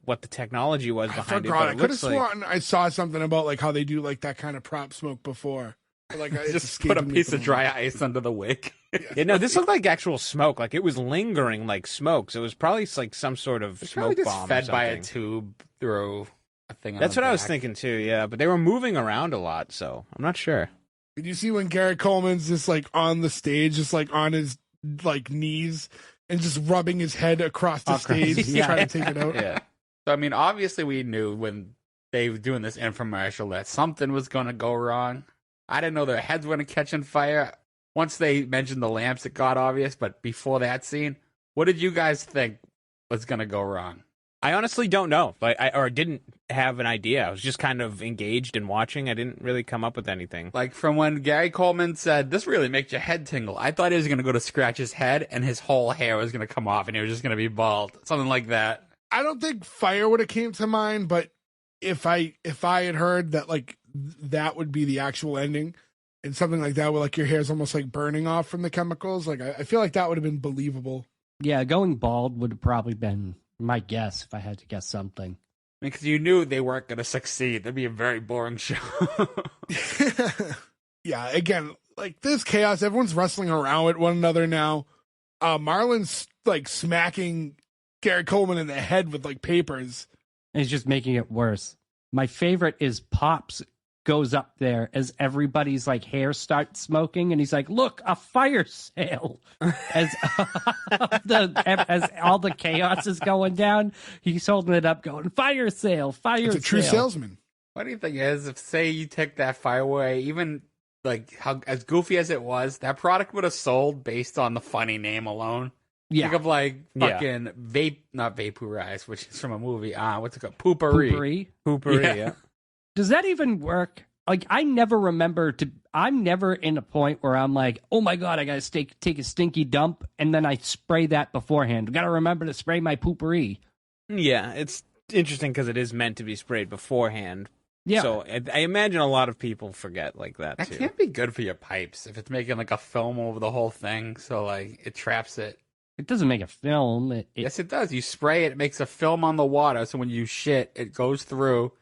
what the technology was behind it, but I it could have looks like... sworn I saw something about, like, how they do, like, that kind of prop smoke before. But, like, it's Just put a escaping me piece at the of dry moment. ice under the wig. Yeah, no, this looked like actual smoke. Like, it was lingering like smoke, so it was probably, like, some sort of It's smoke probably bomb just fed or by a something. tube through a thing. That's on what the I was back. thinking, too, yeah. But they were moving around a lot, so I'm not sure. Did you see when Garrett Coleman's just, like, on the stage, just, like, on his, like, knees, and just rubbing his head across the Across- stage, yeah. trying to take it out? Yeah. So I mean, obviously, we knew when they were doing this infomercial that something was going to go wrong. I didn't know their heads were going to catch on fire. Once they mentioned the lamps, it got obvious. But before that scene, what did you guys think was going to go wrong? I honestly don't know. I didn't have an idea. I was just kind of engaged in watching. I didn't really come up with anything. Like from when Gary Coleman said, "This really makes your head tingle." I thought he was going to go to scratch his head, and his whole hair was going to come off, and he was just going to be bald, something like that. I don't think fire would have came to mind, but if I had heard that, like, that would be the actual ending and something like that, where, like, your hair's almost like burning off from the chemicals, like, I feel like that would have been believable. Yeah, going bald would have probably been my guess if I had to guess something. Because you knew they weren't going to succeed. That'd be a very boring show. Yeah, again, like, there's chaos. Everyone's wrestling around with one another now. Marlon's, like, smacking Garrett Coleman in the head with, like, papers. And it's just making it worse. My favorite is Pops goes up there as everybody's like hair starts smoking, and he's like, "Look, a fire sale!" As as all the chaos is going down, he's holding it up, going, "Fire sale, fire It's a true sale." salesman. Funny thing is, if say you take that fire away, even like how as goofy as it was, that product would have sold based on the funny name alone. Yeah, Think of like Yeah. fucking not vaporize, which is from a movie. What's it called? Poopery. Poopery. Hooper, Yeah. yeah. Does that even work? Like, I never remember to. I'm never in a point where I'm like, "Oh my god, I gotta take a stinky dump," and then I spray that beforehand. Got to remember to spray my poopery. Yeah, it's interesting because it is meant to be sprayed beforehand. Yeah, So I imagine a lot of people forget like that, That too. can't be good for your pipes if it's making like a film over the whole thing. So like it traps it. it doesn't make a film. Yes, it does. You spray it, it makes a film on the water. So when you shit, it goes through,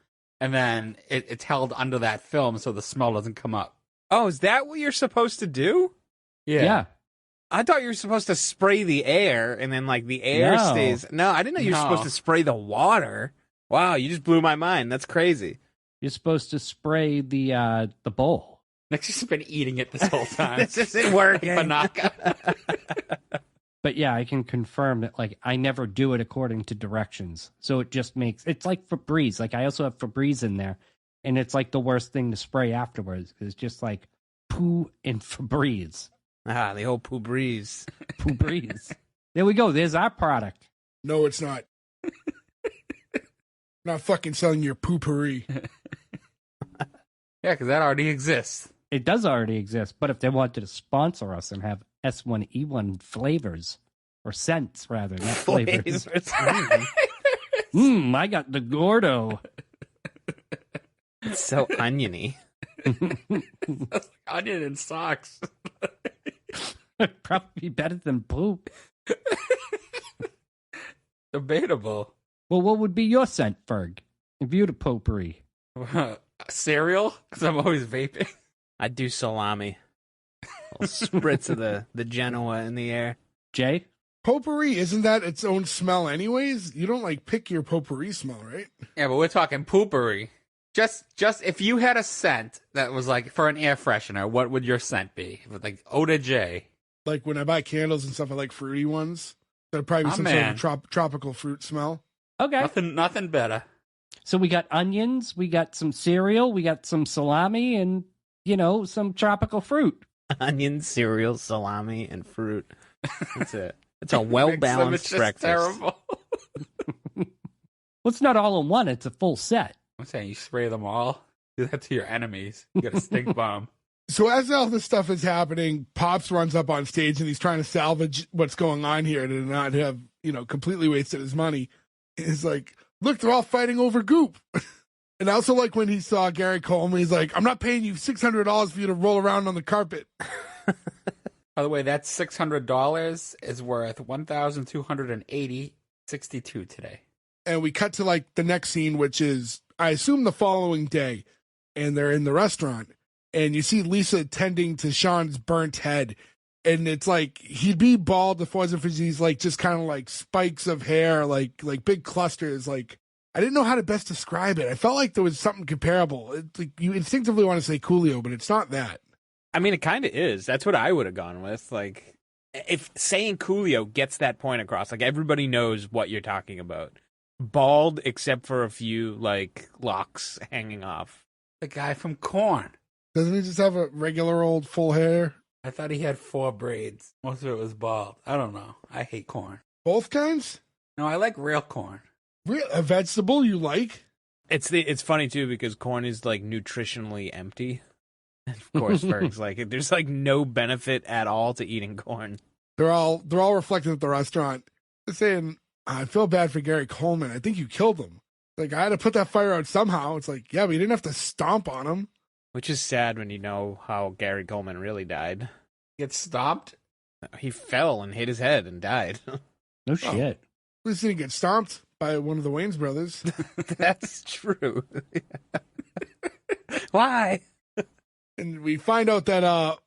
and then it's held under that film, so the smell doesn't come up. Oh, is that what you're supposed to do? Yeah. I thought you were supposed to spray the air, and then, like, the air No. stays... No, I didn't know you were No. supposed to spray the water. Wow, you just blew my mind. That's crazy. You're supposed to spray the bowl. Next, you've been eating it this whole time. This isn't working. Banaka. But yeah, I can confirm that, like, I never do it according to directions. So it just makes, it's like Febreze. Like, I also have Febreze in there, and it's like the worst thing to spray afterwards. It's just like poo and Febreze. Ah, the old poo breeze. Febreze. There we go. There's our product. No, it's not. Not fucking selling your poopery. Yeah, because that already exists. It does already exist, but if they wanted to sponsor us and have S1E1 flavors, or scents rather, not flavors. I got the Gordo. It's so oniony. Onion and socks. Probably better than poop. Debatable. Well, what would be your scent, Ferg? If you had a potpourri. Cereal? Because I'm always vaping. I'd do salami. A spritz of the Genoa in the air. Jay? Potpourri, isn't that its own smell anyways? You don't like pick your potpourri smell, right? Yeah, but we're talking poopery. Just if you had a scent that was like for an air freshener, what would your scent be? Like Eau de J. Like when I buy candles and stuff, I like fruity ones. That'd probably be some sort of tropical fruit smell. Okay. Nothing better. So we got onions, we got some cereal, we got some salami, and, some tropical fruit. Onion, cereal, salami, and fruit. That's it. It's a well-balanced breakfast. Terrible. Well, it's not all in one. It's a full set. I'm saying you spray them all. Do that to your enemies. You got a stink bomb. So as all this stuff is happening, Pops runs up on stage and he's trying to salvage what's going on here to not have, completely wasted his money. He's like, look, they're all fighting over Goop. And I also like when he saw Gary Coleman, he's like, I'm not paying you $600 for you to roll around on the carpet. By the way, that $600 is worth $1,280.62 today. And we cut to like the next scene, which is, I assume, the following day. And they're in the restaurant. And you see Lisa tending to Sean's burnt head. And it's like, he'd be bald if it wasn't for these, like, just kind of like spikes of hair, like big clusters. Like, I didn't know how to best describe it. I felt like there was something comparable. It's like you instinctively want to say Coolio, but it's not that. I mean, it kind of is. That's what I would have gone with. Like, if saying Coolio gets that point across, like, everybody knows what you're talking about. Bald, except for a few, like, locks hanging off. The guy from Korn. Doesn't he just have a regular old full hair? I thought he had 4 braids. Most of it was bald. I don't know. I hate corn. Both kinds? No, I like real corn. A vegetable you like? It's funny, too, because corn is, like, nutritionally empty. And of course, Ferg's like, there's, like, no benefit at all to eating corn. They're all reflecting at the restaurant. They're saying, I feel bad for Gary Coleman. I think you killed him. Like, I had to put that fire out somehow. It's like, yeah, but you didn't have to stomp on him. Which is sad when you know how Gary Coleman really died. Get stomped? He fell and hit his head and died. No shit. At least he didn't get stomped by one of the Wayans brothers. That's true. Why? And we find out that,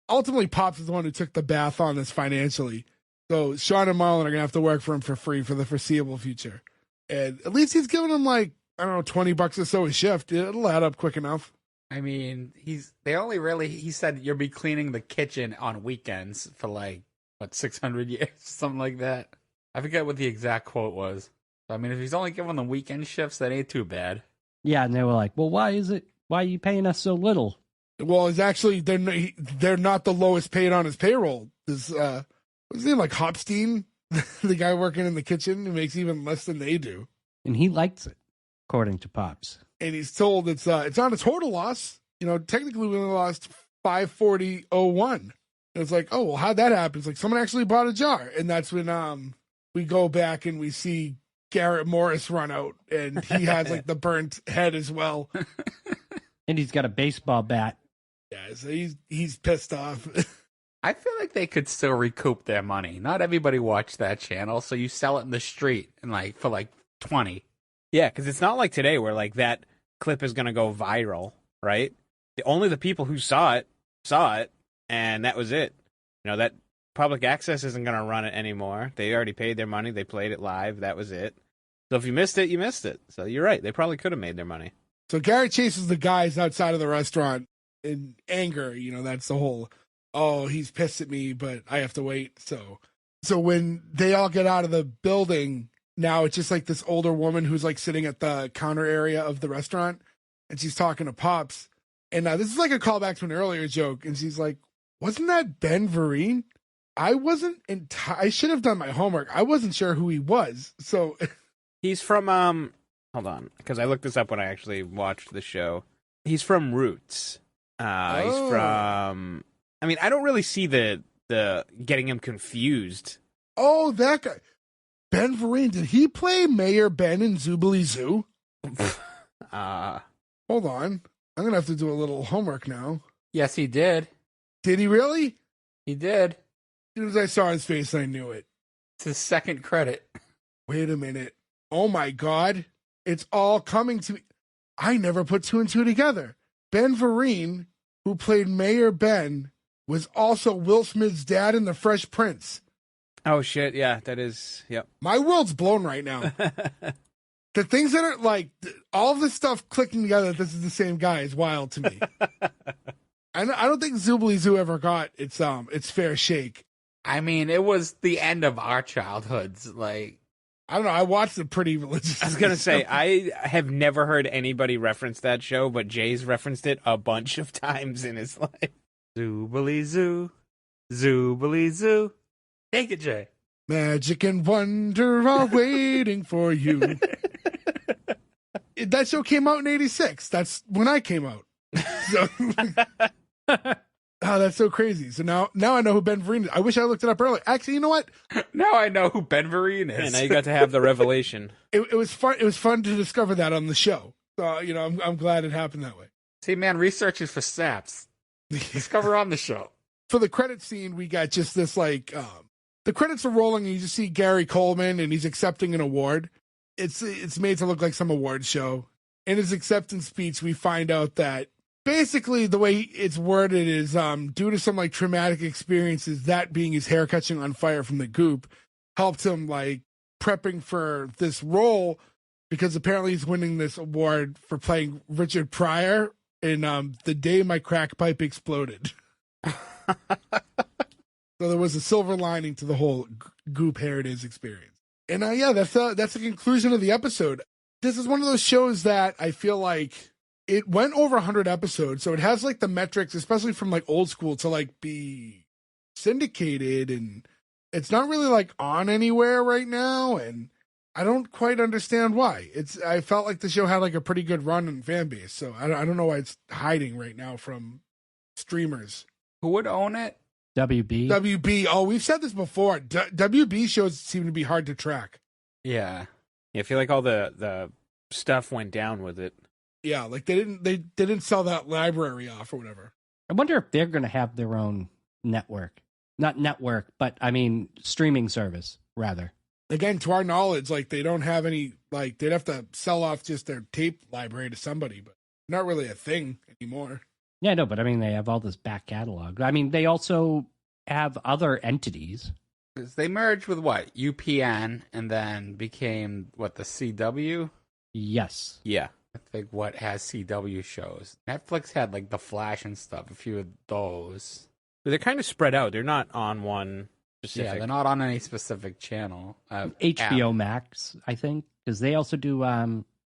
ultimately Pops is the one who took the bath on this financially. So Sean and Marlon are going to have to work for him for free for the foreseeable future. And at least he's giving them like, I don't know, $20 or so a shift. It'll add up quick enough. I mean, he said you'll be cleaning the kitchen on weekends for like, 600 years, something like that. I forget what the exact quote was. I mean, if he's only giving them weekend shifts, that ain't too bad. Yeah, and they were like, well, why are you paying us so little? Well, it's actually, they're not the lowest paid on his payroll. What's his name, like Hopstein? The guy working in the kitchen who makes even less than they do. And he likes it, according to Pops. And he's told it's not a total loss. Technically we only lost $540.01. And it's like, oh, well, how'd that happen? It's like someone actually bought a jar. And that's when we go back and we see Garrett Morris run out. And he has like the burnt head as well. And he's got a baseball bat. Yeah, so he's pissed off. I feel like they could still recoup their money. Not everybody watched that channel, so you sell it in the street and for like 20. Yeah, because it's not like today where like that clip is going to go viral, right? Only the people who saw it, and that was it. That public access isn't going to run it anymore. They already paid their money. They played it live. That was it. So if you missed it, you missed it. So you're right. They probably could have made their money. So Garrett chases the guys outside of the restaurant in anger. That's the whole, oh, he's pissed at me, but I have to wait. So when they all get out of the building, now it's just like this older woman who's like sitting at the counter area of the restaurant, and she's talking to Pops. And this is like a callback to an earlier joke. And she's like, wasn't that Ben Vereen? I I should have done my homework. I wasn't sure who he was. So he's from, hold on, because I looked this up when I actually watched the show. He's from Roots. He's from, I mean, I don't really see the getting him confused. Oh, that guy. Ben Vereen, did he play Mayor Ben in Zoobilee Zoo? Hold on. I'm going to have to do a little homework now. Yes, he did. Did he really? He did. As soon as I saw his face, I knew it. It's his second credit. Wait a minute. Oh my God. It's all coming to me. I never put two and two together. Ben Vereen, who played Mayor Ben, was also Will Smith's dad in The Fresh Prince. Oh, shit. Yeah, that is. Yep. My world's blown right now. The things that are like, all of this stuff clicking together, that this is the same guy, is wild to me. I don't think Zoobly Zoo ever got its fair shake. I mean, it was the end of our childhoods. Like, I don't know. I watched it pretty religiously. I was going to say, I have never heard anybody reference that show, but Jay's referenced it a bunch of times in his life. Zoobly Zoo, Zoobly Zoo. Take it, Jay. Magic and wonder are waiting for you. That show came out in 86. That's when I came out. So, oh, that's so crazy. So now I know who Ben Vereen is. I wish I looked it up earlier. Actually, you know what? Now I know who Ben Vereen is. And now you got to have the revelation. It was fun. It was fun to discover that on the show. So, I'm glad it happened that way. See, man, research is for saps. Discover on the show. For the credit scene, we got just this the credits are rolling and you just see Gary Coleman and he's accepting an award. It's made to look like some award show. In his acceptance speech, we find out that basically the way it's worded is due to some like traumatic experiences, that being his hair catching on fire from the goop, helped him like prepping for this role, because apparently he's winning this award for playing Richard Pryor in The Day My Crack Pipe Exploded. So there was a silver lining to the whole Goop-Hair-It-Is experience. And that's the conclusion of the episode. This is one of those shows that I feel like it went over 100 episodes, so it has like the metrics, especially from like old school, to like be syndicated, and it's not really like on anywhere right now, and I don't quite understand why. I felt like the show had like a pretty good run and fan base, so I don't know why it's hiding right now from streamers. Who would own it? WB. Oh, we've said this before. WB shows seem to be hard to track. Yeah. Yeah, I feel like all the stuff went down with it. Yeah, like they didn't sell that library off or whatever. I wonder if they're going to have their own network. Not network, but I mean streaming service, rather. Again, to our knowledge, like they don't have any, like they'd have to sell off just their tape library to somebody, but not really a thing anymore. Yeah, no, but I mean, they have all this back catalog. I mean, they also have other entities. They merged with what? UPN, and then became, what, the CW? Yes. Yeah. I think what has CW shows. Netflix had, like, The Flash and stuff, a few of those. But they're kind of spread out. They're not on one specific. Yeah, they're not on any specific channel. HBO app. Max, I think, because they also do,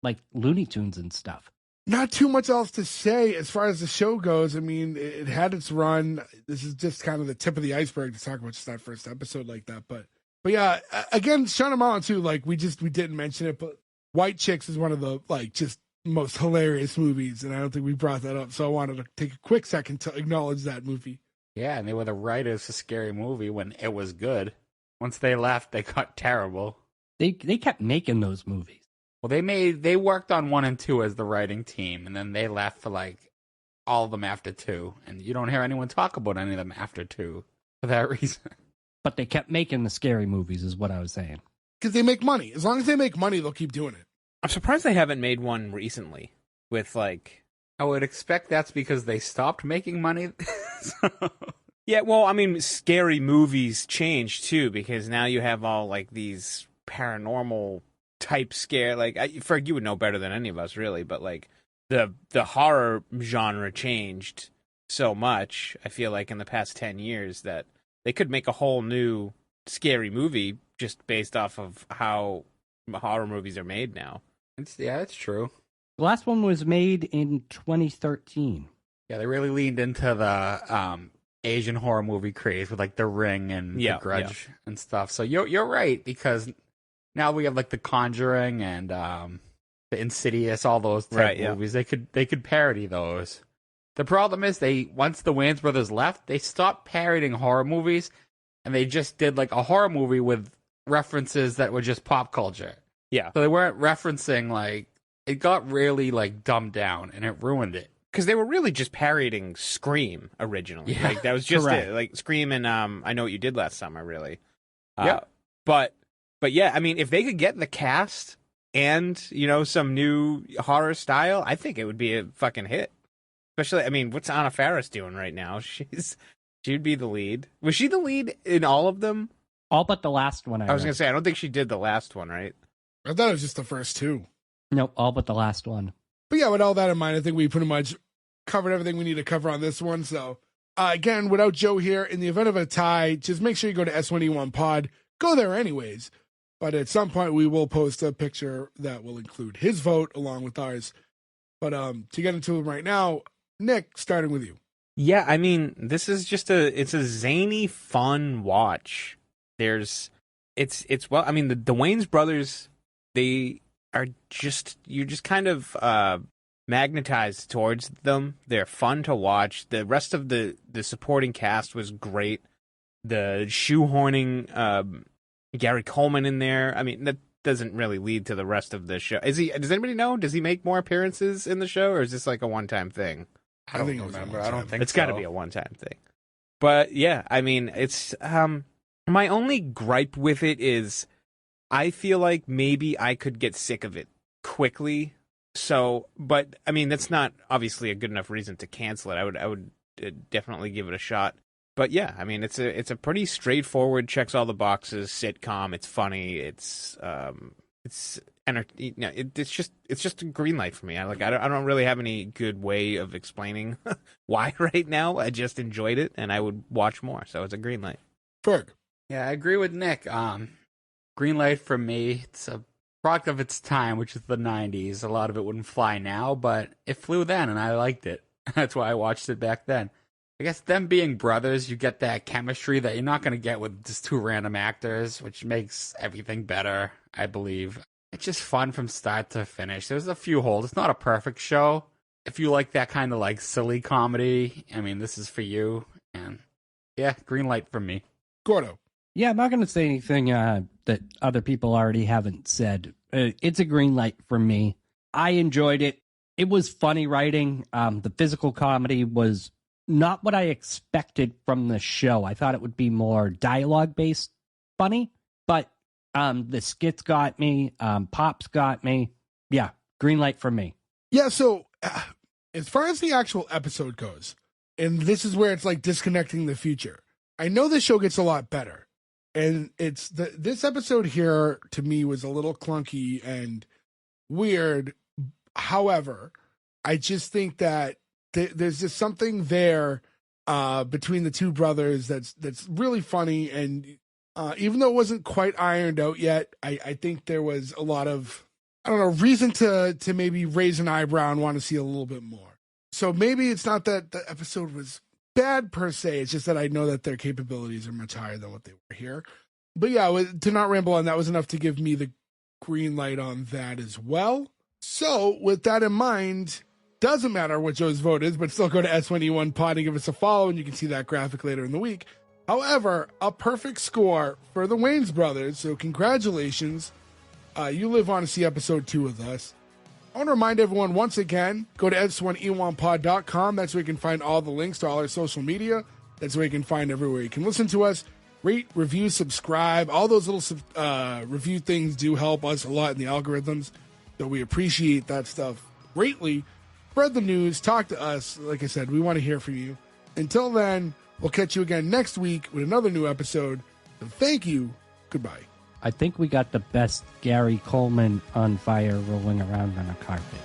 like, Looney Tunes and stuff. Not too much else to say as far as the show goes. I mean, it had its run. This is just kind of the tip of the iceberg to talk about just that first episode like that. But yeah, again, Sean O'Malley too. Like we didn't mention it, but White Chicks is one of the like just most hilarious movies, and I don't think we brought that up. So I wanted to take a quick second to acknowledge that movie. Yeah, and they were the writers for Scary Movie when it was good. Once they left, they got terrible. They kept making those movies. Well, they worked on 1 and 2 as the writing team, and then they left for like all of them after 2, and you don't hear anyone talk about any of them after 2 for that reason. But they kept making the scary movies, is what I was saying. Because they make money. As long as they make money, they'll keep doing it. I'm surprised they haven't made one recently with like. I would expect that's because they stopped making money. Yeah, well, I mean, scary movies change too, because now you have all like these paranormal type scare. Like, Ferg, you would know better than any of us, really, but like the horror genre changed so much. I feel like in the past 10 years that they could make a whole new scary movie just based off of how horror movies are made now. That's true. The last one was made in 2013. Yeah, they really leaned into the Asian horror movie craze with like The Ring and The Grudge and stuff. So you're right, because now we have like The Conjuring and the Insidious, all those type movies. They could parody those. The problem is once the Wayans brothers left, they stopped parodying horror movies, and they just did like a horror movie with references that were just pop culture. Yeah. So they weren't referencing like, it got really like dumbed down, and it ruined it. Because they were really just parodying Scream originally. Yeah, like that was just correct. it. Like Scream and I Know What You Did Last Summer, really. Yep. But But yeah, I mean, if they could get the cast and, some new horror style, I think it would be a fucking hit. Especially, I mean, what's Anna Faris doing right now? She'd be the lead. Was she the lead in all of them? All but the last one. I was going to say, I don't think she did the last one, right? I thought it was just the first two. Nope, all but the last one. But yeah, with all that in mind, I think we pretty much covered everything we need to cover on this one. So, again, without Joe here, in the event of a tie, just make sure you go to S1E1 Pod. Go there anyways. But at some point, we will post a picture that will include his vote along with ours. But to get into it right now, Nick, starting with you. Yeah, I mean, this is just it's a zany, fun watch. Well, I mean, the Wayans Brothers, they are you're just kind of magnetized towards them. They're fun to watch. The rest of the supporting cast was great. The shoehorning Gary Coleman in there. I mean, that doesn't really lead to the rest of the show. Does anybody know? Does he make more appearances in the show, or is this like a one-time thing? I don't remember. I don't think it's got to be a one-time thing. But yeah, I mean, it's my only gripe with it is I feel like maybe I could get sick of it quickly. So, but I mean, that's not obviously a good enough reason to cancel it. I would definitely give it a shot. But yeah, I mean, it's a pretty straightforward, checks all the boxes sitcom. It's funny. It's just a green light for me. I don't really have any good way of explaining why right now. I just enjoyed it and I would watch more. So it's a green light. Ferg. Yeah, I agree with Nick. Green light for me. It's a product of its time, which is the 90s. A lot of it wouldn't fly now, but it flew then and I liked it. That's why I watched it back then. I guess them being brothers, you get that chemistry that you're not going to get with just two random actors, which makes everything better, I believe. It's just fun from start to finish. There's a few holes. It's not a perfect show. If you like that kind of like silly comedy, I mean, this is for you. And yeah, green light from me. Gordo. Yeah, I'm not going to say anything that other people already haven't said. It's a green light for me. I enjoyed it. It was funny writing. The physical comedy was not what I expected from the show. I thought it would be more dialogue-based funny, but the skits got me. Pops got me. Yeah, green light for me. Yeah, so as far as the actual episode goes, and this is where it's like disconnecting the future, I know the show gets a lot better. And it's this episode here, to me, was a little clunky and weird. However, I just think that there's just something there between the two brothers that's really funny, and even though it wasn't quite ironed out yet, I think there was a lot of, I don't know, reason to maybe raise an eyebrow and want to see a little bit more. So maybe it's not that the episode was bad per se, it's just that I know that their capabilities are much higher than what they were here. But yeah, to not ramble on, that was enough to give me the green light on that as well. So with that in mind, doesn't matter what Joe's vote is, but still go to S1E1 Pod and give us a follow, and you can see that graphic later in the week. However, a perfect score for the Wayans Brothers, so congratulations. You live on to see episode 2 with us. I want to remind everyone once again, go to S1E1pod.com. That's where you can find all the links to all our social media. That's where you can find everywhere you can listen to us. Rate, review, subscribe. All those little review things do help us a lot in the algorithms, so we appreciate that stuff greatly. Spread the news, talk to us. Like I said, we want to hear from you. Until then, we'll catch you again next week with another new episode. So thank you. Goodbye. I think we got the best Gary Coleman on fire rolling around on a carpet.